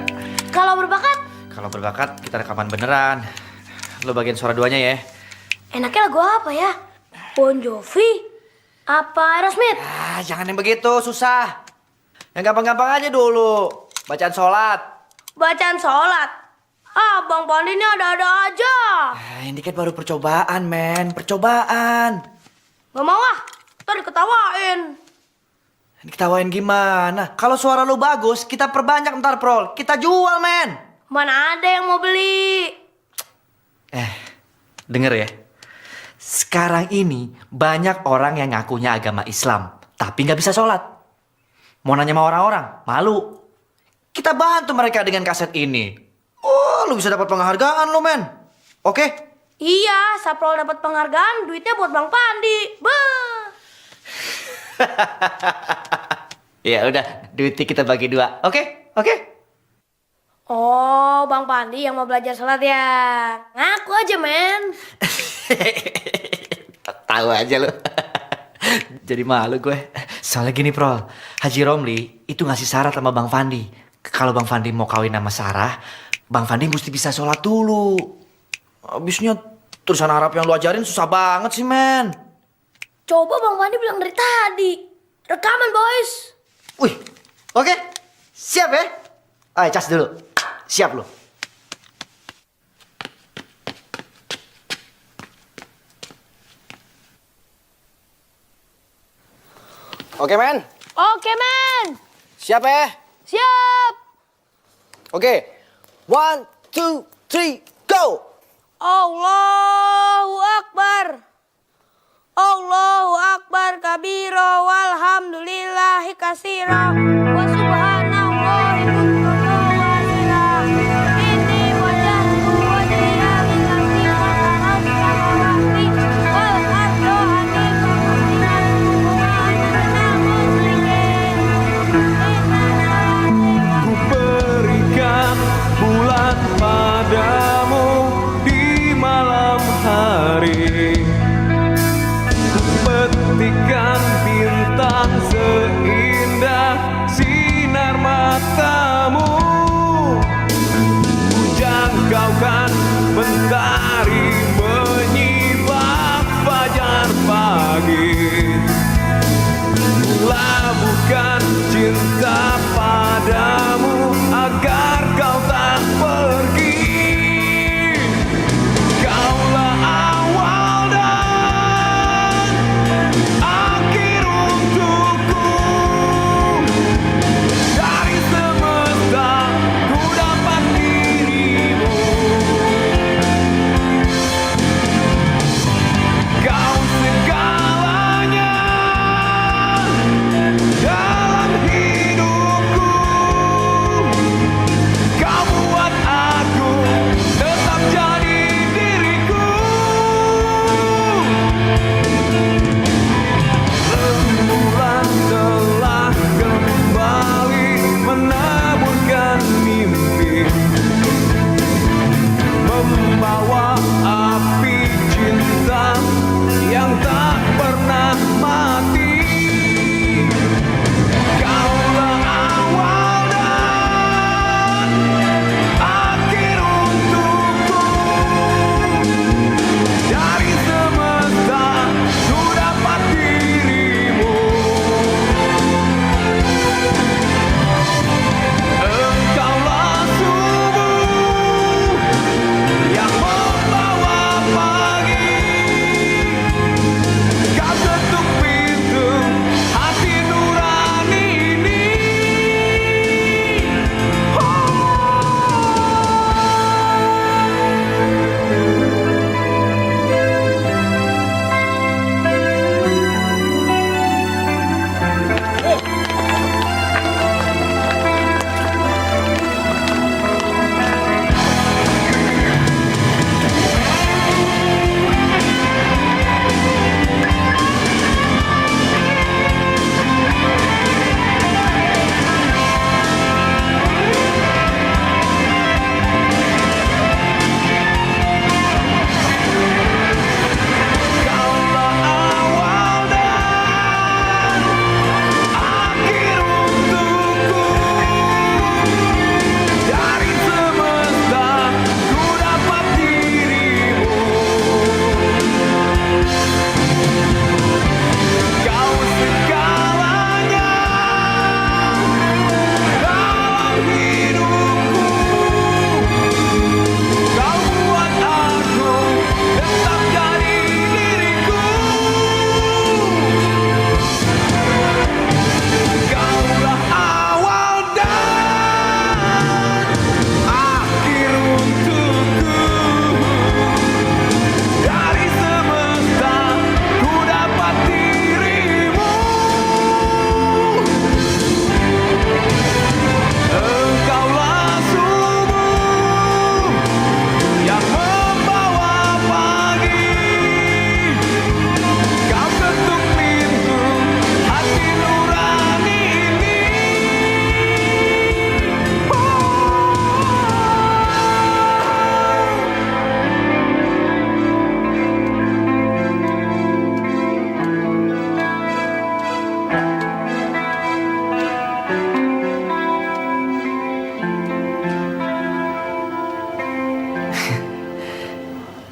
Kalau berbakat, Kalau berbakat kita rekaman beneran. Lo bagian suara duanya ya. enaknya lagu apa ya? Bon Jovi? Apa Aerosmith? Ah, jangan yang begitu, susah. Yang gampang-gampang aja dulu. Bacaan sholat. Bacaan sholat? Ah, Bang Pandi ini ada-ada aja. Ini kan baru percobaan, men. Percobaan. Gak mau ah, ntar diketawain. Diketawain gimana? Kalau suara lo bagus, kita perbanyak ntar, Prol. Kita jual, men. Mana ada yang mau beli? Denger ya. Sekarang ini banyak orang yang ngakunya agama Islam, tapi nggak bisa sholat. Mau nanya sama orang-orang, malu. Kita bantu mereka dengan kaset ini. Oh, lu bisa dapat penghargaan lo, men. Oke? Iya, Saprol dapat penghargaan, duitnya buat Bang Pandi. Bah. Ya udah, duitnya kita bagi 2. Oke? Oke? Oh, Bang Pandi yang mau belajar sholat ya? Ngaku aja, men. Tahu aja lo. Jadi malu gue. Soalnya gini, Prol. Haji Romli itu ngasih syarat sama Bang Fandi. Kalau Bang Fandi mau kawin sama Sarah, Bang Fandi mesti bisa sholat dulu. Abisnya tulisan Arab yang lu ajarin susah banget sih, men. Coba Bang Pandi bilang dari tadi. Rekaman, boys. Wih, oke. Siap ya? Ayo, cas dulu. Siap lo. Oke, men. Oke, men. Siap ya? Siap. Oke. 1, 2, 3, go! Allahu Akbar. Allahu Akbar kabiro walhamdulillahi kasira wa subhanallahi bukrata wa asila. Inni wajahtu wajhiya lillazi fatara samawati wal arda hanifan musliman wa ana minal musyrikin. Ku berikan bulan padamu di malam hari, petikan bintang seindah sinar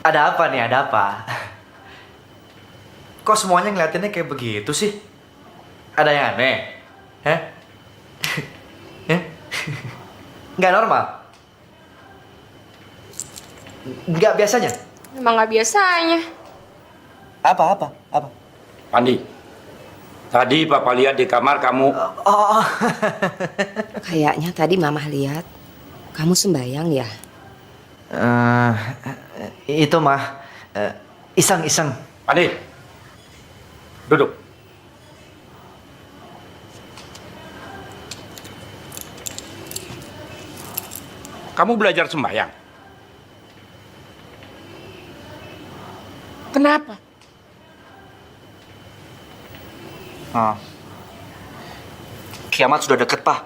Ada apa nih? Ada apa? Kok semuanya ngeliatinnya kayak begitu sih? Ada yang aneh? Hah? Hah? Nggak normal? Nggak biasanya? Emang nggak biasanya. Apa? Pandi, tadi Papa lihat di kamar kamu. Oh. Kayaknya tadi Mama lihat kamu sembayang ya. Itu mah iseng. Pandi, duduk. Kamu belajar sembahyang? Kenapa? Kiamat sudah deket, Pak.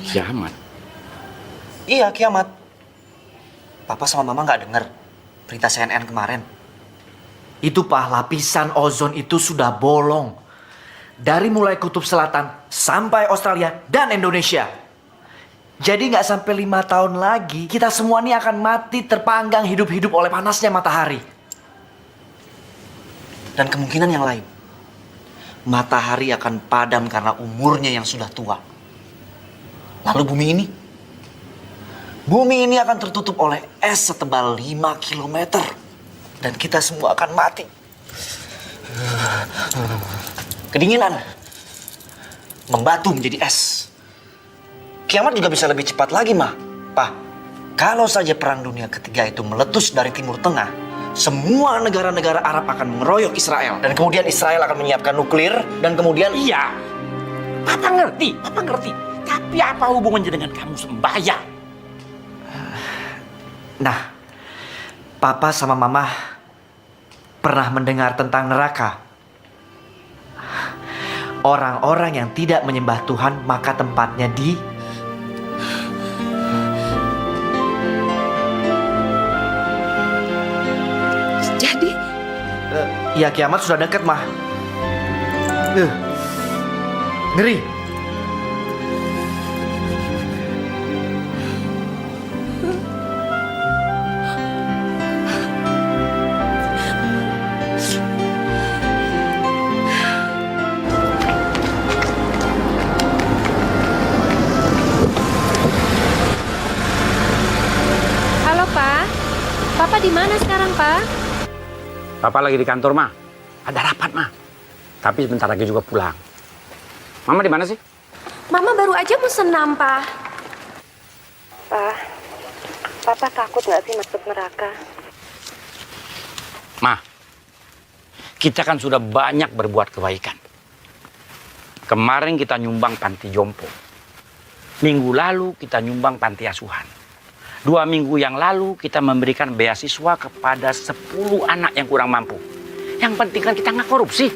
Kiamat? Iya, kiamat. Papa sama Mama nggak dengar berita CNN kemarin. Itu, Pak, lapisan ozon itu sudah bolong. Dari mulai kutub selatan sampai Australia dan Indonesia. Jadi nggak sampai 5 tahun lagi, kita semua ini akan mati terpanggang hidup-hidup oleh panasnya matahari. Dan kemungkinan yang lain, matahari akan padam karena umurnya yang sudah tua. Lalu bumi ini akan tertutup oleh es setebal 5 km. Dan kita semua akan mati. Kedinginan membatu menjadi es. Kiamat juga bisa lebih cepat lagi, Mah. Pak, kalau saja Perang Dunia Ketiga itu meletus dari Timur Tengah, semua negara-negara Arab akan mengeroyok Israel. Dan kemudian Israel akan menyiapkan nuklir, dan kemudian... Iya, Papa ngerti. Tapi apa hubungannya dengan kamu sembahyang? Nah, Papa sama Mama pernah mendengar tentang neraka. Orang-orang yang tidak menyembah Tuhan, maka tempatnya di... Jadi? Ya, kiamat sudah dekat, Mah. Ngeri. Halo, Pak. Papa di mana sekarang, Pak? Papa lagi di kantor, Ma. Ada rapat, Ma. Tapi sebentar lagi juga pulang. Mama di mana sih? Mama baru aja mau senam, Pak. Pak, Papa takut nggak sih masuk neraka? Ma, kita kan sudah banyak berbuat kebaikan. Kemarin kita nyumbang panti jompo. Minggu lalu kita nyumbang panti asuhan. 2 minggu yang lalu kita memberikan beasiswa kepada 10 anak yang kurang mampu. Yang penting kan kita nggak korupsi.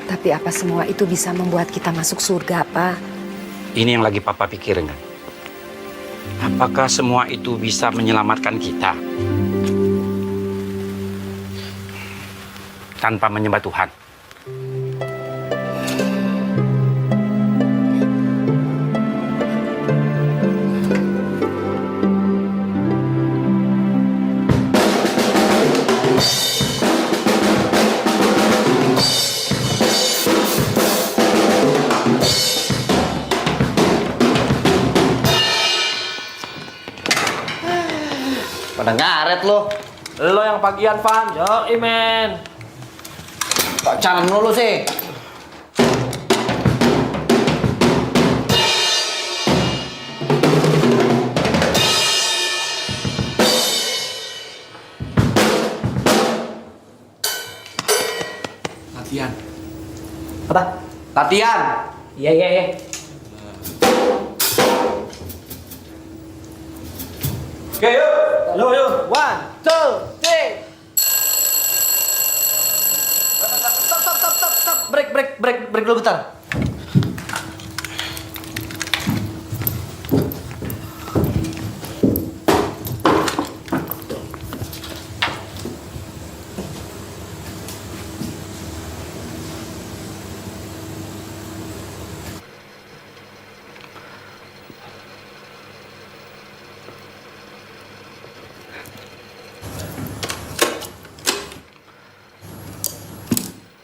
Tapi apa semua itu bisa membuat kita masuk surga, Pak? Ini yang lagi Papa pikirin kan. Apakah semua itu bisa menyelamatkan kita tanpa menyembah Tuhan? Pada ngaret lo. Lo yang pagian, Van. Yo, Imen. Pacaran lo sih. Latihan. Apa? Latihan. Iya. Oke, yuk. Yuk. 1, 2, 3. Stop. Break dulu bentar.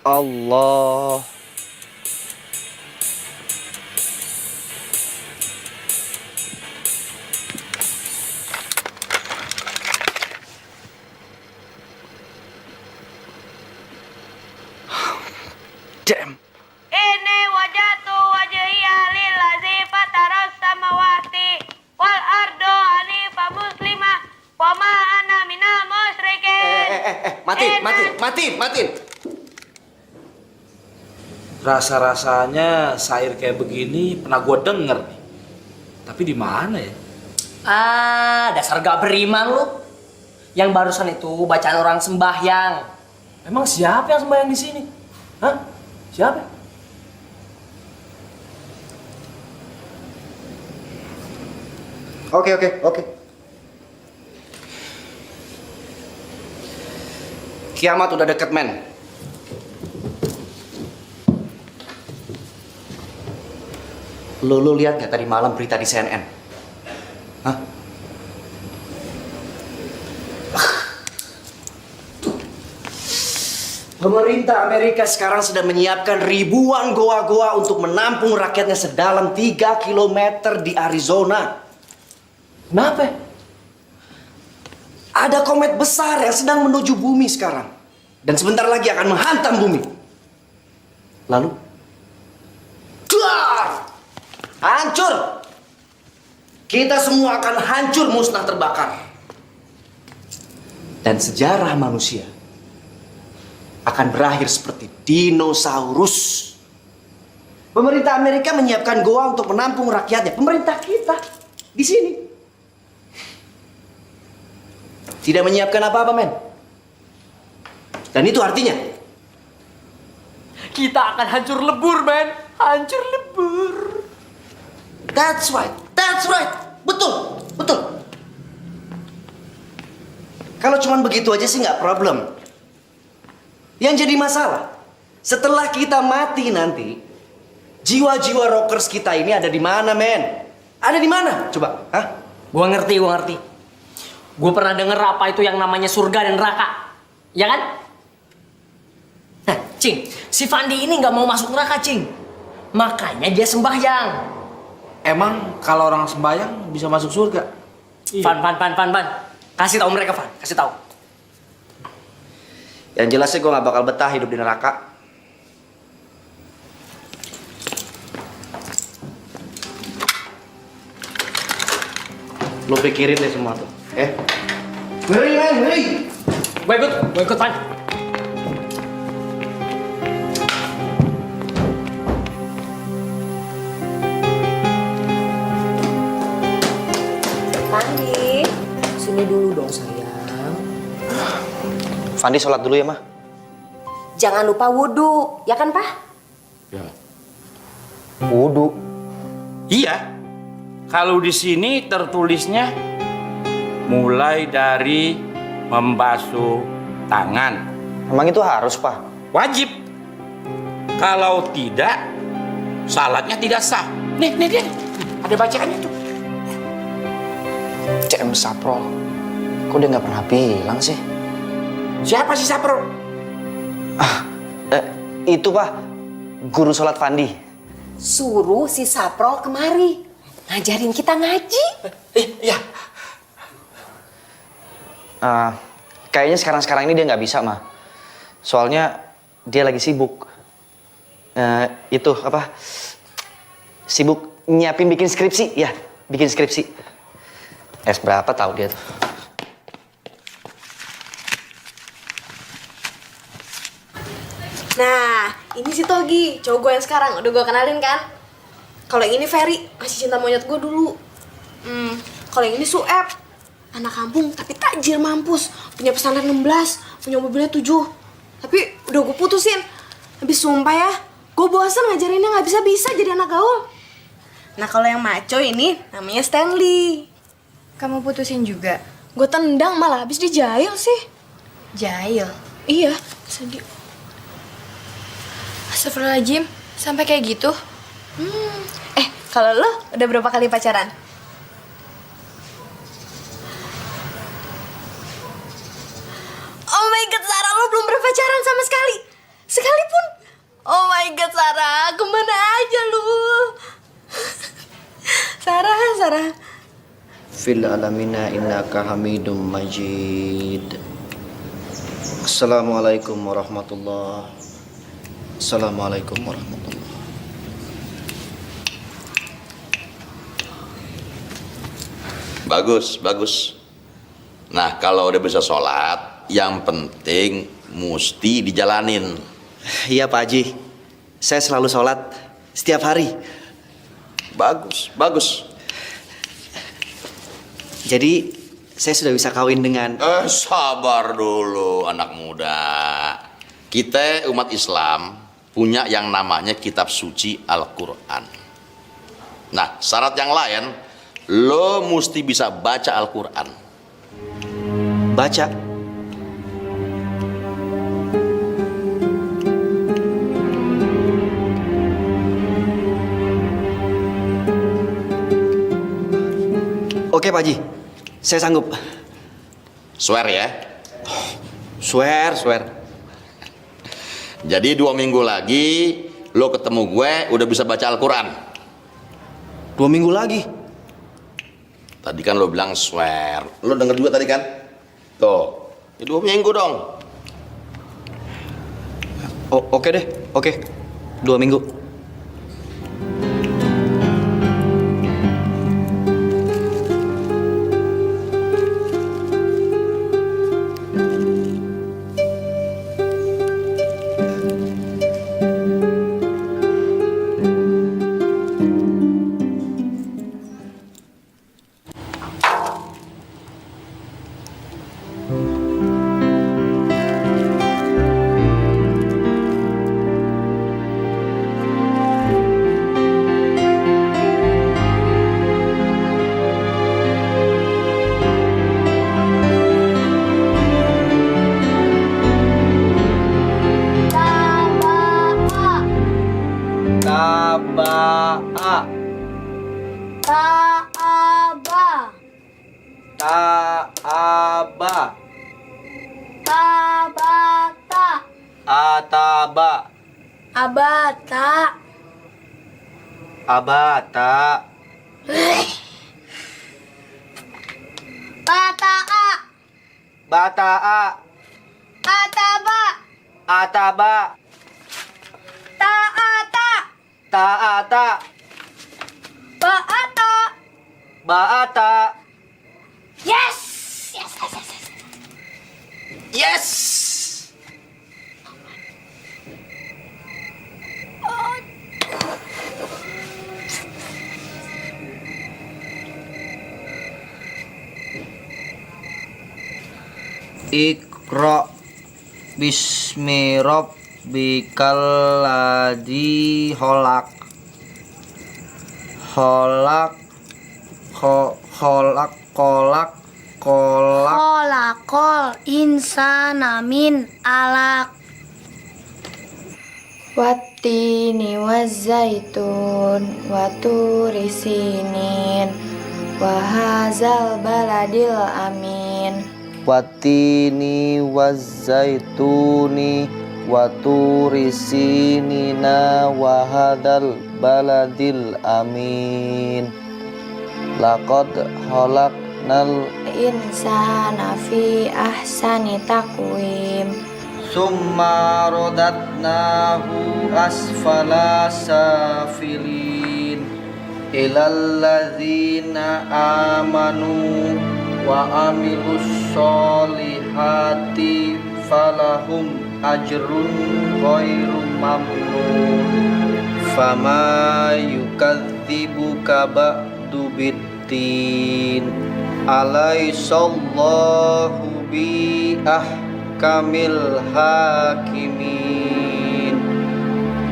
Allah. Damn. Ini wajatu wajhiya lillazi fataras samawati wal ardo hanifa muslimah wa ma ana minal musyrikin. Matiin. Rasa-rasanya syair kayak begini pernah gue denger nih. Tapi di mana ya? Ah, dasar gak beriman lu. Yang barusan itu bacaan orang sembahyang. Emang siapa yang sembahyang di sini? Hah? Siapa? Oke. Kiamat udah deket, men. Lu lihat gak tadi malam berita di CNN? Hah? Pemerintah Amerika sekarang sedang menyiapkan ribuan goa-goa untuk menampung rakyatnya sedalam 3 km di Arizona. Kenapa? Ada komet besar yang sedang menuju bumi sekarang. Dan sebentar lagi akan menghantam bumi. Lalu? Duar! Hancur! Kita semua akan hancur, musnah, terbakar. Dan sejarah manusia akan berakhir seperti dinosaurus. Pemerintah Amerika menyiapkan goa untuk menampung rakyatnya. Pemerintah kita di sini tidak menyiapkan apa-apa, men. Dan itu artinya Kita akan hancur lebur, men. Hancur lebur. That's right. Betul. Kalau cuma begitu aja sih nggak problem. Yang jadi masalah, setelah kita mati nanti, jiwa-jiwa rockers kita ini ada di mana, men? Ada di mana? Coba, hah? Gua ngerti. Gua pernah denger apa itu yang namanya surga dan neraka. Ya kan? Nah, Cing, si Fandi ini nggak mau masuk neraka, Cing. Makanya dia sembahyang. Emang kalau orang sembahyang bisa masuk surga? Fan. Kasih tahu mereka, Fan. Kasih tahu. Yang jelas sih gue gak bakal betah hidup di neraka. Lo pikirin deh semua tuh. Hurry. Gue ikut, Fan. Fandi, sini dulu dong sayang. Fandi sholat dulu ya, Ma. Jangan lupa wudhu, ya kan, Pak? Ya. Wudu. Iya. Kalau di sini tertulisnya mulai dari membasuh tangan. Emang itu harus, Pak? Wajib. Kalau tidak, salatnya tidak sah. Nih, ada bacaannya tuh. CM Sapro, kok dia nggak pernah bilang sih? Siapa sih Sapro? Itu, Pak, guru sholat Fandi. Suruh si Saprol kemari, ngajarin kita ngaji. Iya. Kayaknya sekarang ini dia nggak bisa, Ma. Soalnya dia lagi sibuk. Sibuk nyiapin bikin skripsi. Ya, bikin skripsi. Berapa tahu dia tuh? Nah, ini si Togi, cowok gue yang sekarang, udah gue kenalin kan. Kalau yang ini Ferry, masih cinta monyet gue dulu. Kalau yang ini Sueb, anak kampung tapi tajir mampus, punya pesantren 16, punya mobilnya 7. Tapi udah gue putusin. Habis sumpah ya, gue bosan ngajarinnya nggak bisa jadi anak gaul. Nah kalau yang maco ini namanya Stanley. Kamu putusin juga? Gue tendang malah, habis dijail sih. Jail? Iya, sedih. Astagfirullahaladzim, sampai kayak gitu? Kalau lo udah berapa kali pacaran? Oh my god, Sarah, lo belum berpacaran sama sekali. Sekalipun Sarah, kemana aja lu? Sarah. Fil alamina innaka hamidum majid. Assalamualaikum warahmatullah. Assalamualaikum warahmatullah. Bagus. Nah, kalau udah bisa sholat, yang penting mesti dijalanin. Iya Pak Haji, saya selalu sholat setiap hari. Bagus. Jadi saya sudah bisa kawin dengan... Sabar dulu anak muda. Kita umat Islam punya yang namanya kitab suci Al-Quran. Nah, syarat yang lain, lo mesti bisa baca Al-Quran. Baca? Oke Pak Haji, saya sanggup. Swear ya? Swear. Jadi 2 minggu lagi lo ketemu gue udah bisa baca Al-Quran. 2 minggu lagi? Tadi kan lo bilang swear. Lo denger juga tadi kan? Tuh, ya 2 minggu dong. Oke deh, oke. 2 minggu. Abata. Bata'a. Ataba. Ta'ata. Ba'ata. Yes. Iqra bismi rabbikal ladzi khalaq. Kholaqal insana min alaq. Wattini wazzaitun wa turi sinin wa hadzal baladil amin. Watini wazzaituni wa turi sinina wa hadal baladil amin. Laqad khalaqnal Insana fi ahsani taqwim. summa radatnahu asfala safilin ilal ladzina amanu wa amilus solihati falahum ajrun ghairu mamnun. Fama yukadzibuka ba'du biddin. Alaisallahu bi ahkamil hakimin.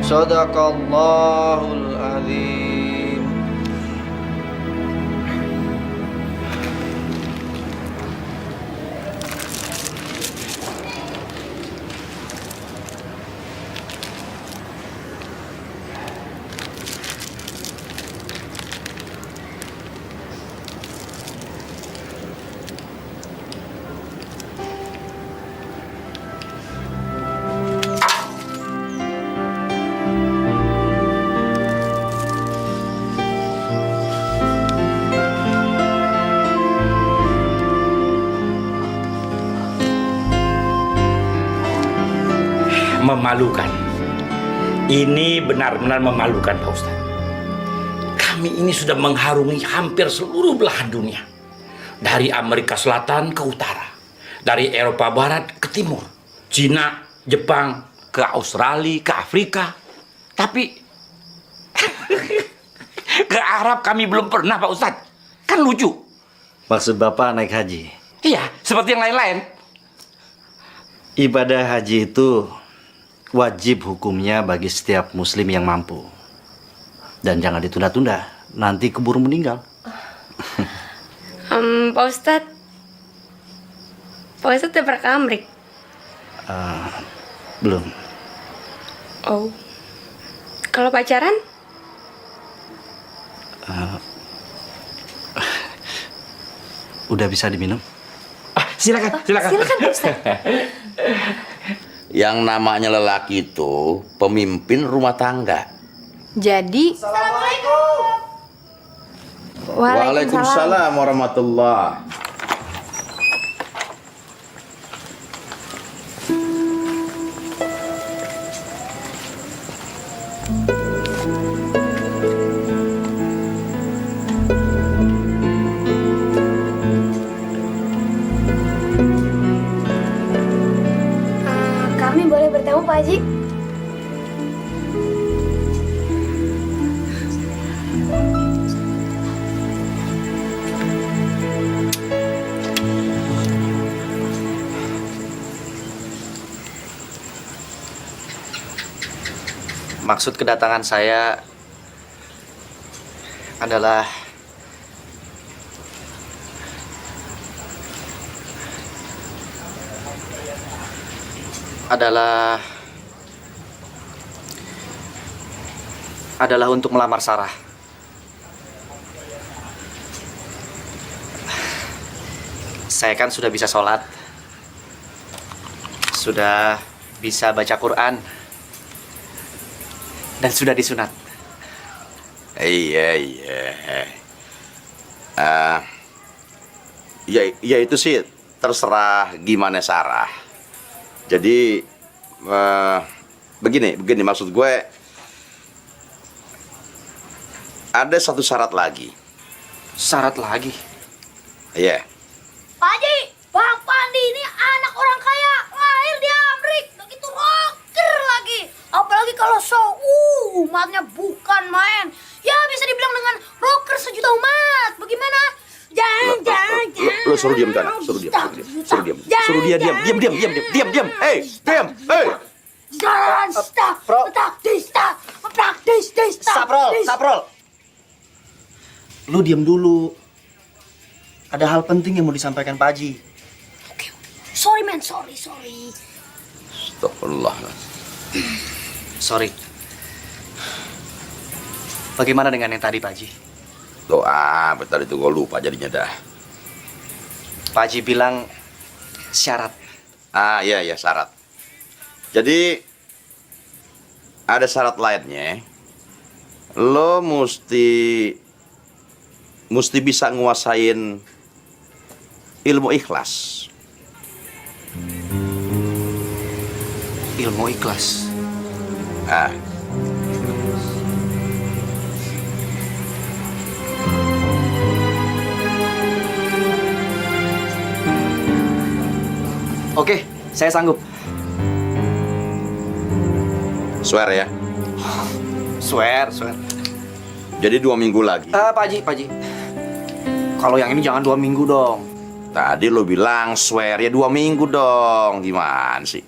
Sadaqallahul azim. Memalukan. Ini benar-benar memalukan, Pak Ustadz. Kami ini sudah mengharungi hampir seluruh belahan dunia. Dari Amerika Selatan ke utara. Dari Eropa Barat ke timur. Cina, Jepang, ke Australia, ke Afrika. Tapi ke Arab kami belum pernah, Pak Ustadz. Kan lucu. Maksud Bapak naik haji? Iya, seperti yang lain-lain. Ibadah haji itu wajib hukumnya bagi setiap muslim yang mampu. Dan jangan ditunda-tunda, nanti keburu meninggal. Pak Ustadz udah pernah ke Amrik? Belum. Oh. Kalau pacaran? Udah bisa diminum? Silakan. Silakan, Pak Ustadz. Yang namanya lelaki itu pemimpin rumah tangga. Jadi. Assalamualaikum. Waalaikumsalam warahmatullahi. Kami boleh bertemu Pak Haji? Maksud kedatangan saya adalah untuk melamar Sarah. Saya kan sudah bisa sholat, sudah bisa baca Quran, dan sudah disunat. Iya. Ya itu sih terserah gimana Sarah. Jadi begini maksud gue, ada satu syarat lagi. Syarat lagi? Iya. Pak Haji, Bang Pandi ini anak orang kaya, lahir di Amrik, begitu rocker lagi. Apalagi kalau show, umatnya bukan main. Ya bisa dibilang dengan rocker sejuta umat. Bagaimana? Jangan. Lo suruh diam kan? Suruh dia diam. Hey. Jangan stop. Praktis. Saprol. Lu diam dulu. Ada hal penting yang mau disampaikan Pak Haji. Sorry man, sorry. Astagfirullah. Sorry. Bagaimana dengan yang tadi Pak Haji? Bentar itu gue lupa jadinya dah. Pak Haji bilang syarat. Iya syarat. Jadi ada syarat lainnya. Lo mesti bisa nguasain ilmu ikhlas. Ilmu ikhlas? Oke, saya sanggup. Swear ya? Swear. Jadi 2 minggu lagi. Pak Haji. Kalau yang ini jangan 2 minggu dong. Tadi lo bilang swear ya 2 minggu dong. Gimana sih?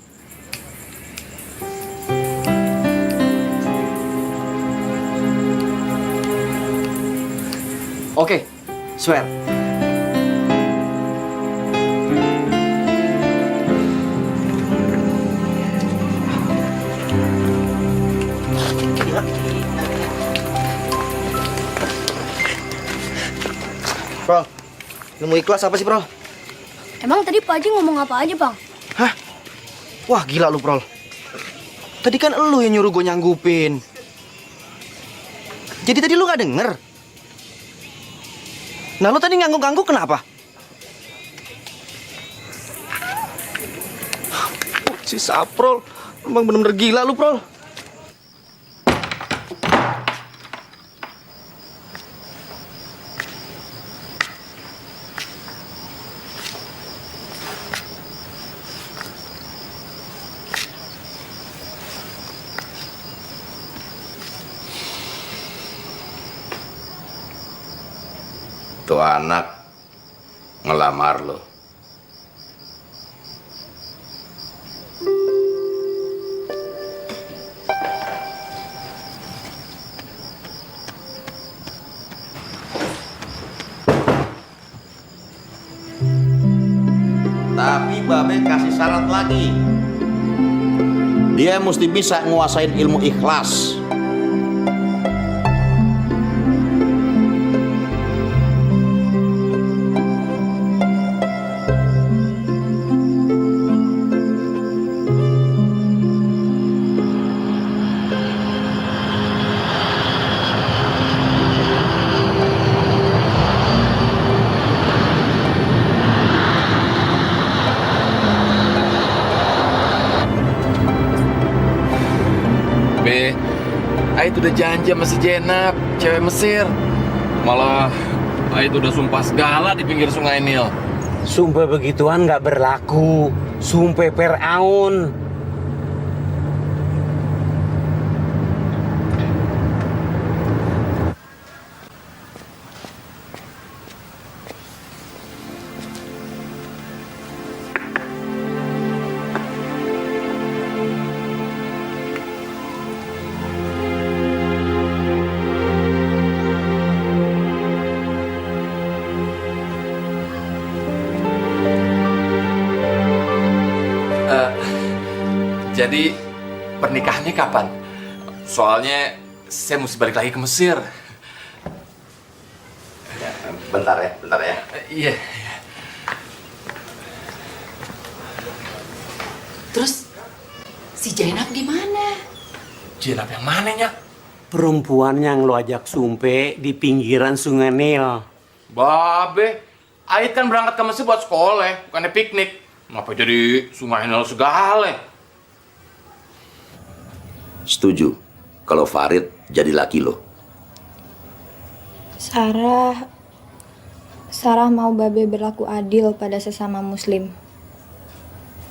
Oke, swear. Bro, ilmu ikhlas apa sih, Bro? Emang tadi Pak Haji ngomong apa aja, Bang? Hah? Wah, gila lu, Bro. Tadi kan elu yang nyuruh gue nyanggupin. Jadi tadi lu gak denger? Nah, lu tadi ngangguk-ngangguk kenapa? Si Saprol, Emang bener-bener gila lu, Prol. Tuh anak ngelamar lo. Tapi Babe kasih syarat lagi. Dia mesti bisa nguasain ilmu ikhlas. Ait udah janji sama si Jenab, cewek Mesir. Malah Ait udah sumpah segala di pinggir sungai Nil. Sumpah begituan nggak berlaku. Sumpah Fir'aun. Jadi pernikahannya kapan? Soalnya saya mesti balik lagi ke Mesir. Ya, bentar ya. Iya. Terus si Jenab gimana? Jenab yang mananya? Perempuan yang lo ajak sumpe di pinggiran sungai Nil. Babe, Ait kan berangkat ke Mesir buat sekolah, bukannya piknik. Ngapa jadi sungai Nil segala? Setuju kalau Farid jadi laki lo. Sarah mau Babe berlaku adil pada sesama muslim.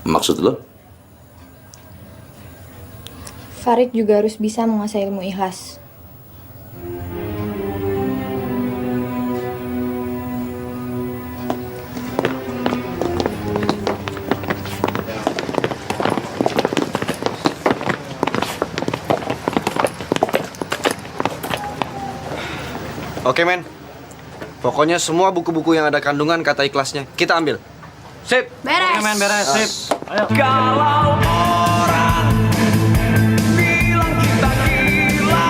Maksud lo? Farid juga harus bisa menguasai ilmu ikhlas. Oke, men. Pokoknya semua buku-buku yang ada kandungan kata ikhlasnya kita ambil. Sip. Beres. Oke, men, beres. Sip. Ayo. Kalau orang bilang kita gila,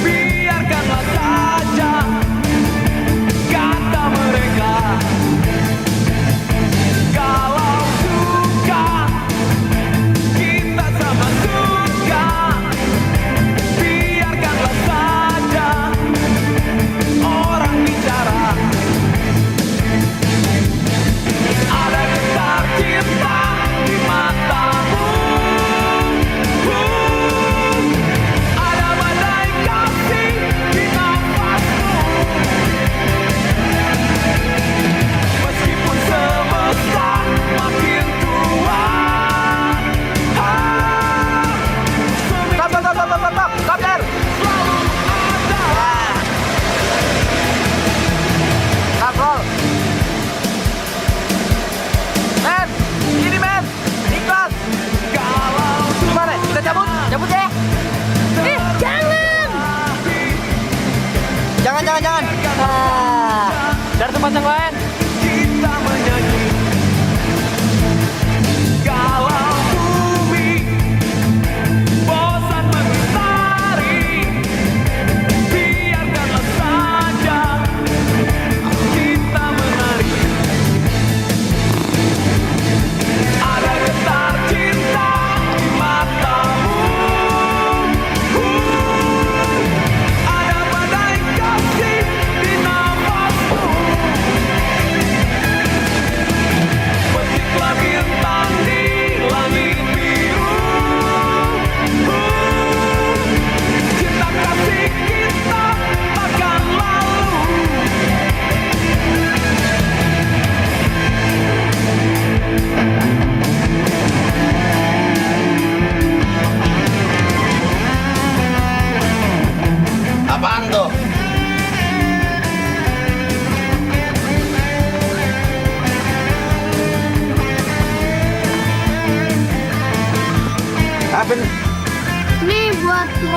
biarkanlah saja kata mereka. Kalau suka, kita sama suka, biarkanlah saja orang bicara. Ada getar cinta di mata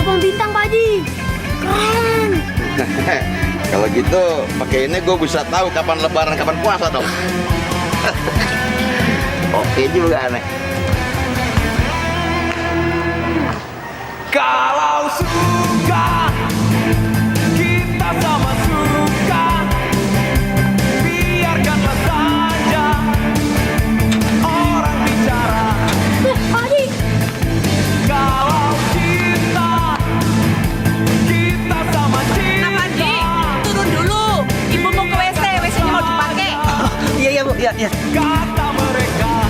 teropong bintang, Pak Haji. Keren. Kalau gitu pakai ini gue bisa tahu kapan lebaran kapan puasa dong. Oke juga nih. Kalau suka kita sama suka, biarkanlah saja orang bicara. Pak Haji. Kalau cinta kita sama cinta. Pak Haji, turun dulu. Ibu mau ke WC, WC-nya mau dipakai. Iya iya Bu, iya iya. Kata mereka.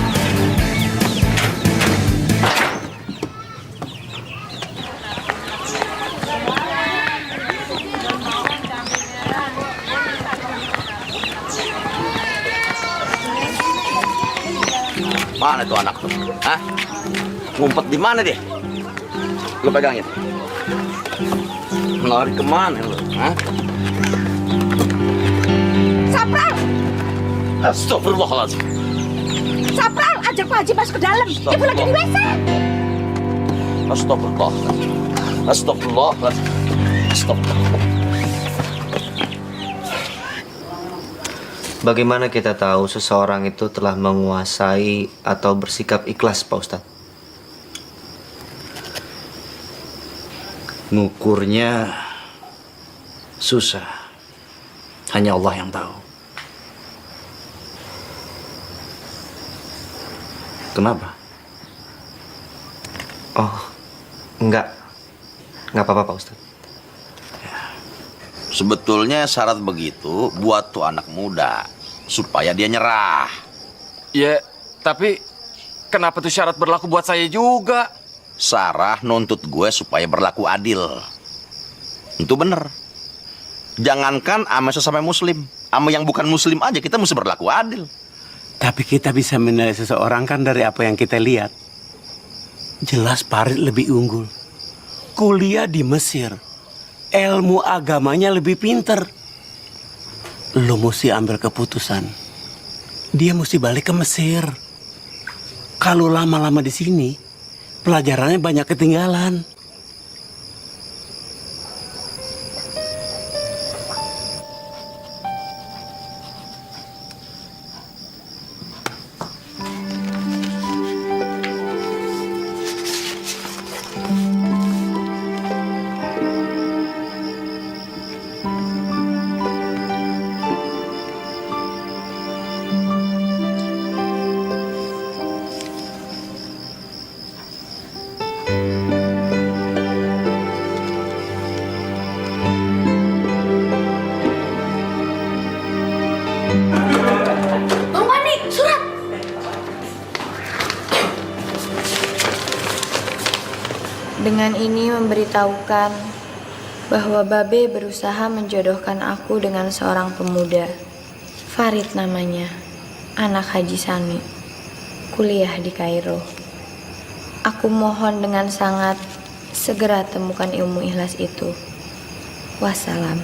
Mana tuh anak tuh? Hah? Ngumpet di mana deh? Lu pegangin. Lari kemana lu? Hah? Sapral, Astagfirullahaladzim. Sapral, ajak Pak Haji masuk ke dalam. Ibu lagi di WC. Astagfirullahaladzim. Astagfirullahaladzim. Astagfirullah. Bagaimana kita tahu seseorang itu telah menguasai atau bersikap ikhlas, Pak Ustadz? Ngukurnya susah. Hanya Allah yang tahu. Kenapa? Oh, enggak. Enggak apa-apa, Pak Ustadz. Sebetulnya syarat begitu buat tuh anak muda supaya dia nyerah. Ya, tapi kenapa tuh syarat berlaku buat saya juga? Sarah nuntut gue supaya berlaku adil. Itu bener. Jangankan sama sesama muslim, sama yang bukan muslim aja kita mesti berlaku adil. Tapi kita bisa menilai seseorang kan dari apa yang kita lihat. Jelas Farid lebih unggul. Kuliah di Mesir. Ilmu agamanya lebih pinter. Lo mesti ambil keputusan. Dia mesti balik ke Mesir. Kalau lama-lama di sini, pelajarannya banyak ketinggalan. Bang Pandi, surat. Dengan ini memberitahukan bahwa Babe berusaha menjodohkan aku dengan seorang pemuda. Farid namanya, anak Haji Sani, kuliah di Kairo. Aku mohon dengan sangat segera temukan ilmu ikhlas itu. Wassalam.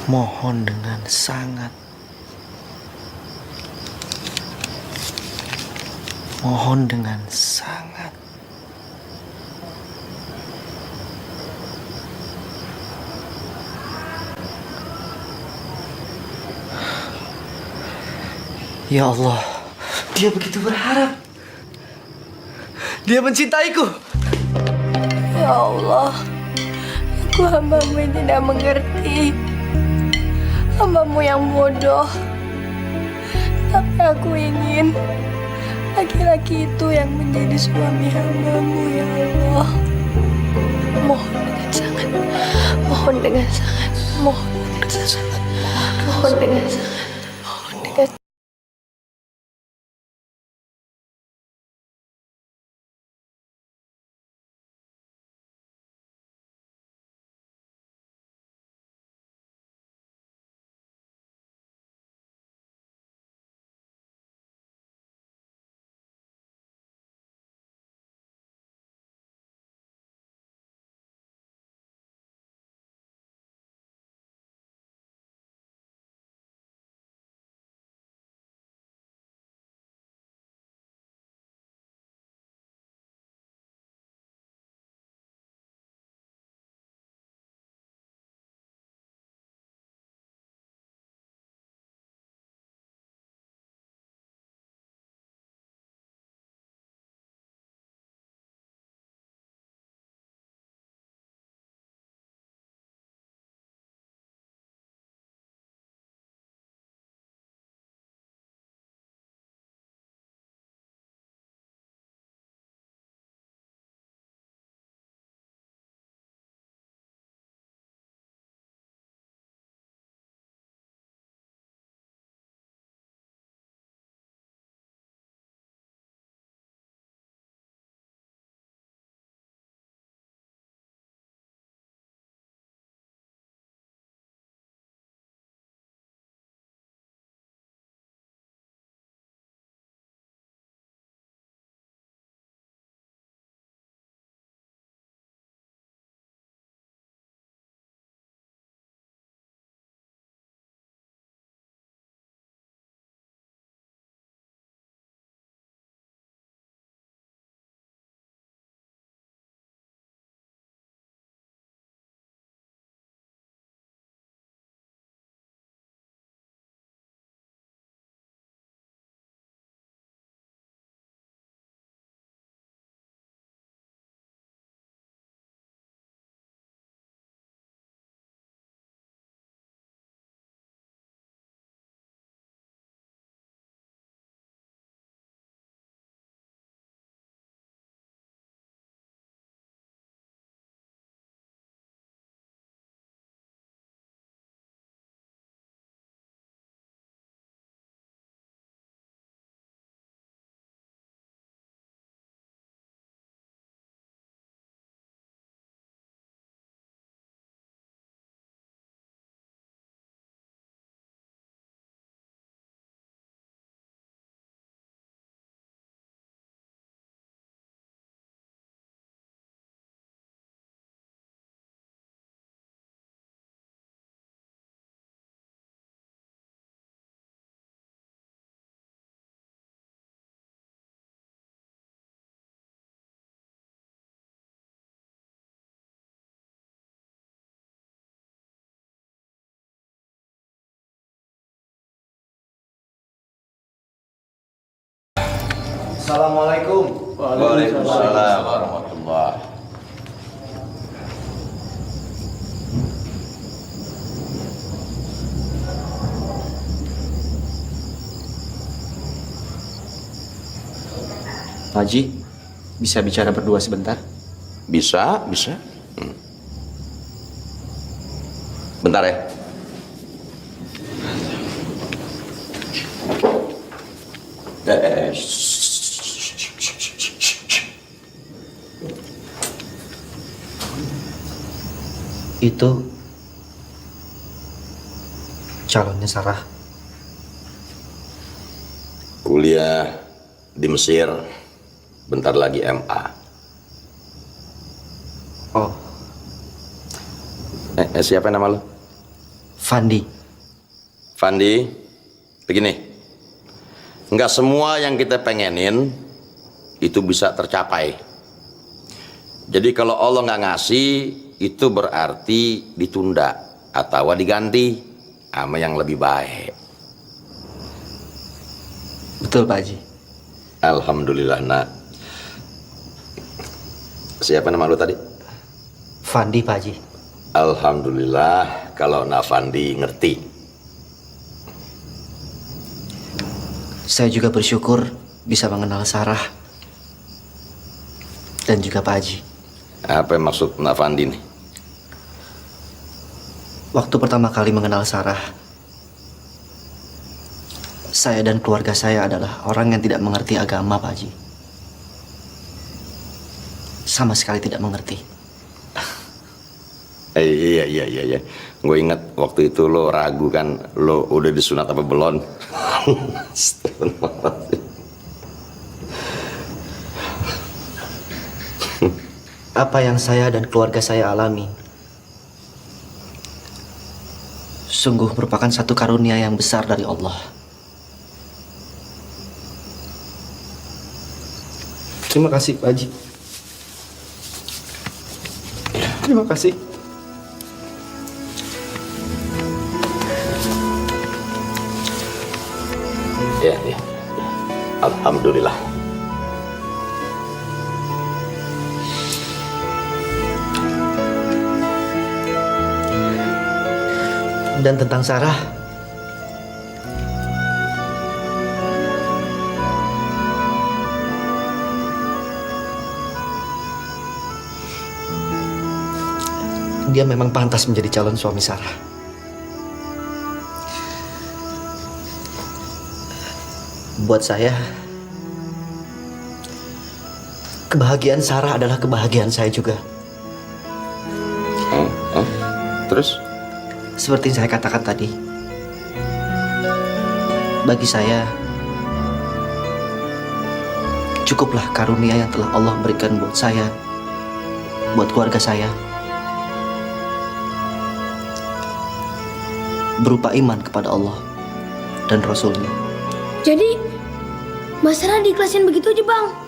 Mohon dengan sangat. Mohon dengan sangat. Ya Allah, dia begitu berharap. Dia mencintaiku. Ya Allah, aku hambamu yang tidak mengerti. Hambamu yang bodoh. Tapi aku ingin laki-laki itu yang menjadi suami hambamu, ya Allah. Mohon dengan sangat, mohon dengan sangat, mohon dengan sangat, mohon dengan sangat, mohon dengan Assalamualaikum. Waalaikumsalam warahmatullahi. Pak Haji, bisa bicara berdua sebentar? Bisa. Bentar ya. Itu calonnya Sarah. Kuliah di Mesir, bentar lagi MA. Oh. Siapa nama lo? Fandi. Fandi, begini. Nggak semua yang kita pengenin itu bisa tercapai. Jadi kalau Allah nggak ngasih, itu berarti ditunda atau diganti sama yang lebih baik. Betul Pak Haji. Alhamdulillah nak. Siapa nama lu tadi? Fandi Pak Haji. Alhamdulillah kalau nak Fandi ngerti. Saya juga bersyukur bisa mengenal Sarah dan juga Pak Haji. Apa yang maksud nak Fandi nih? Waktu pertama kali mengenal Sarah, saya dan keluarga saya adalah orang yang tidak mengerti agama, Pak Haji. Sama sekali tidak mengerti. Iya. Gue ingat waktu itu lo ragu kan, lo udah disunat apa belum? Apa yang saya dan keluarga saya alami sungguh merupakan satu karunia yang besar dari Allah. Terima kasih, Pak Haji. Terima kasih. Ya. Alhamdulillah. Dan tentang Sarah, dia memang pantas menjadi calon suami Sarah. Buat saya, kebahagiaan Sarah adalah kebahagiaan saya juga. Terus? Seperti yang saya katakan tadi, bagi saya cukuplah karunia yang telah Allah berikan buat saya, buat keluarga saya, berupa iman kepada Allah dan Rasul-Nya. Jadi, Mas Sarah diikhlasin begitu aja, Bang?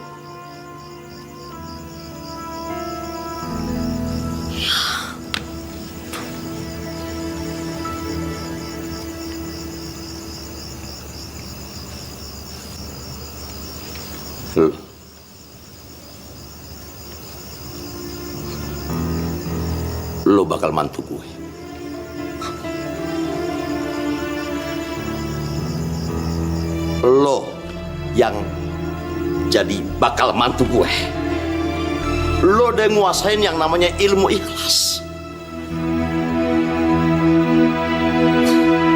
Lo bakal mantu gue. Lo yang jadi bakal mantu gue. Lo udah nguasain yang namanya ilmu ikhlas.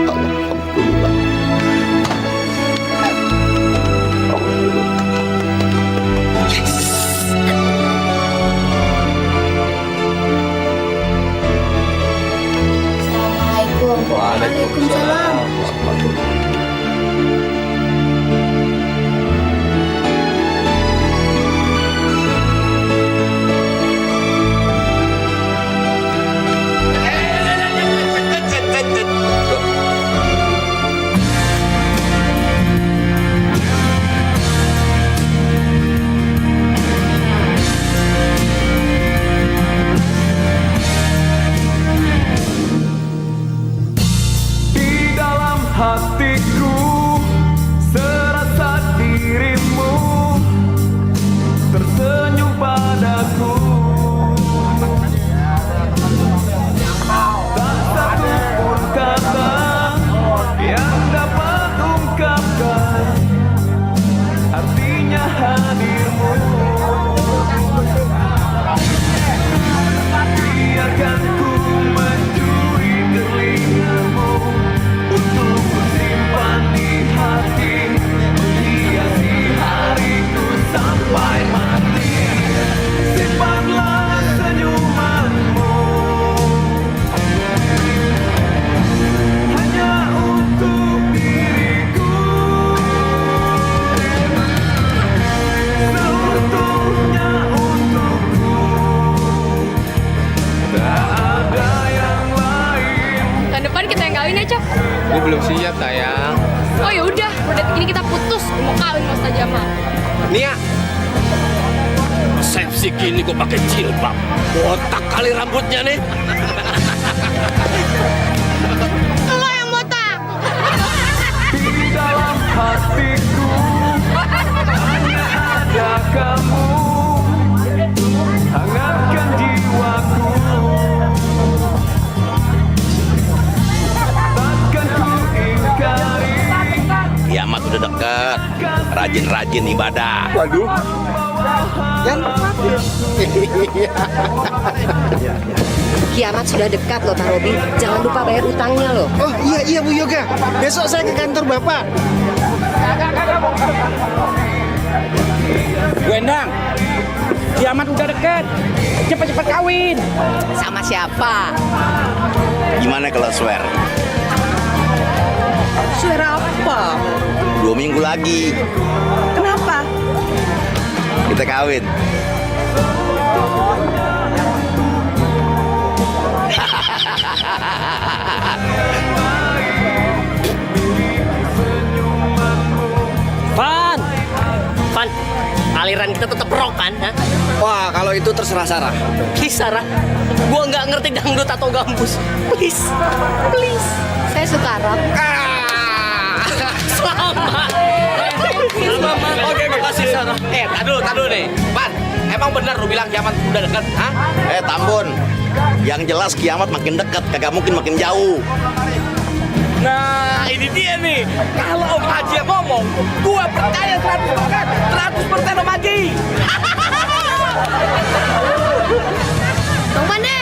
Alhamdulillah. Waalaikumsalam. Di dalam hatiku serasa dirimu kawin ya, Cok? Gue belum siap, sayang. Oh ya udah, detik ini kita putus. Gue mau kawin sama Ustaz Jamal. Nia. Resepsi gini gue pakai jilbab. Botak kali rambutnya nih. Lo yang botak. Di dalam hatiku hanya ada kamu, hangatkan jiwaku. Takkan ku ingkari. Kiamat udah dekat. Rajin-rajin ibadah. Waduh. Yang Kiamat sudah dekat loh Pak Robi. Jangan lupa bayar utangnya loh. Oh iya Bu Yoga. Besok saya ke kantor Bapak. Bu Endang, kiamat udah deket. Cepat-cepat kawin. Sama siapa? Gimana kalau swear? Suara apa? 2 minggu lagi Kenapa? kita kawin. Van, aliran kita tetap rock kan? Ha? Wah, kalau itu terserah Sarah. Please, Sarah. Gua nggak ngerti dangdut atau gambus. Please, please. Saya suka rock. Selamat. Oke, makasih Sarah. Tadu nih. Pan, emang benar lu bilang kiamat udah dekat? Hah? Tambun. Yang jelas kiamat makin dekat, kagak mungkin makin jauh. Nah, ini dia nih. Kalau Om Haji yang ngomong, gua percaya 100% Om Haji. Bang Pandi.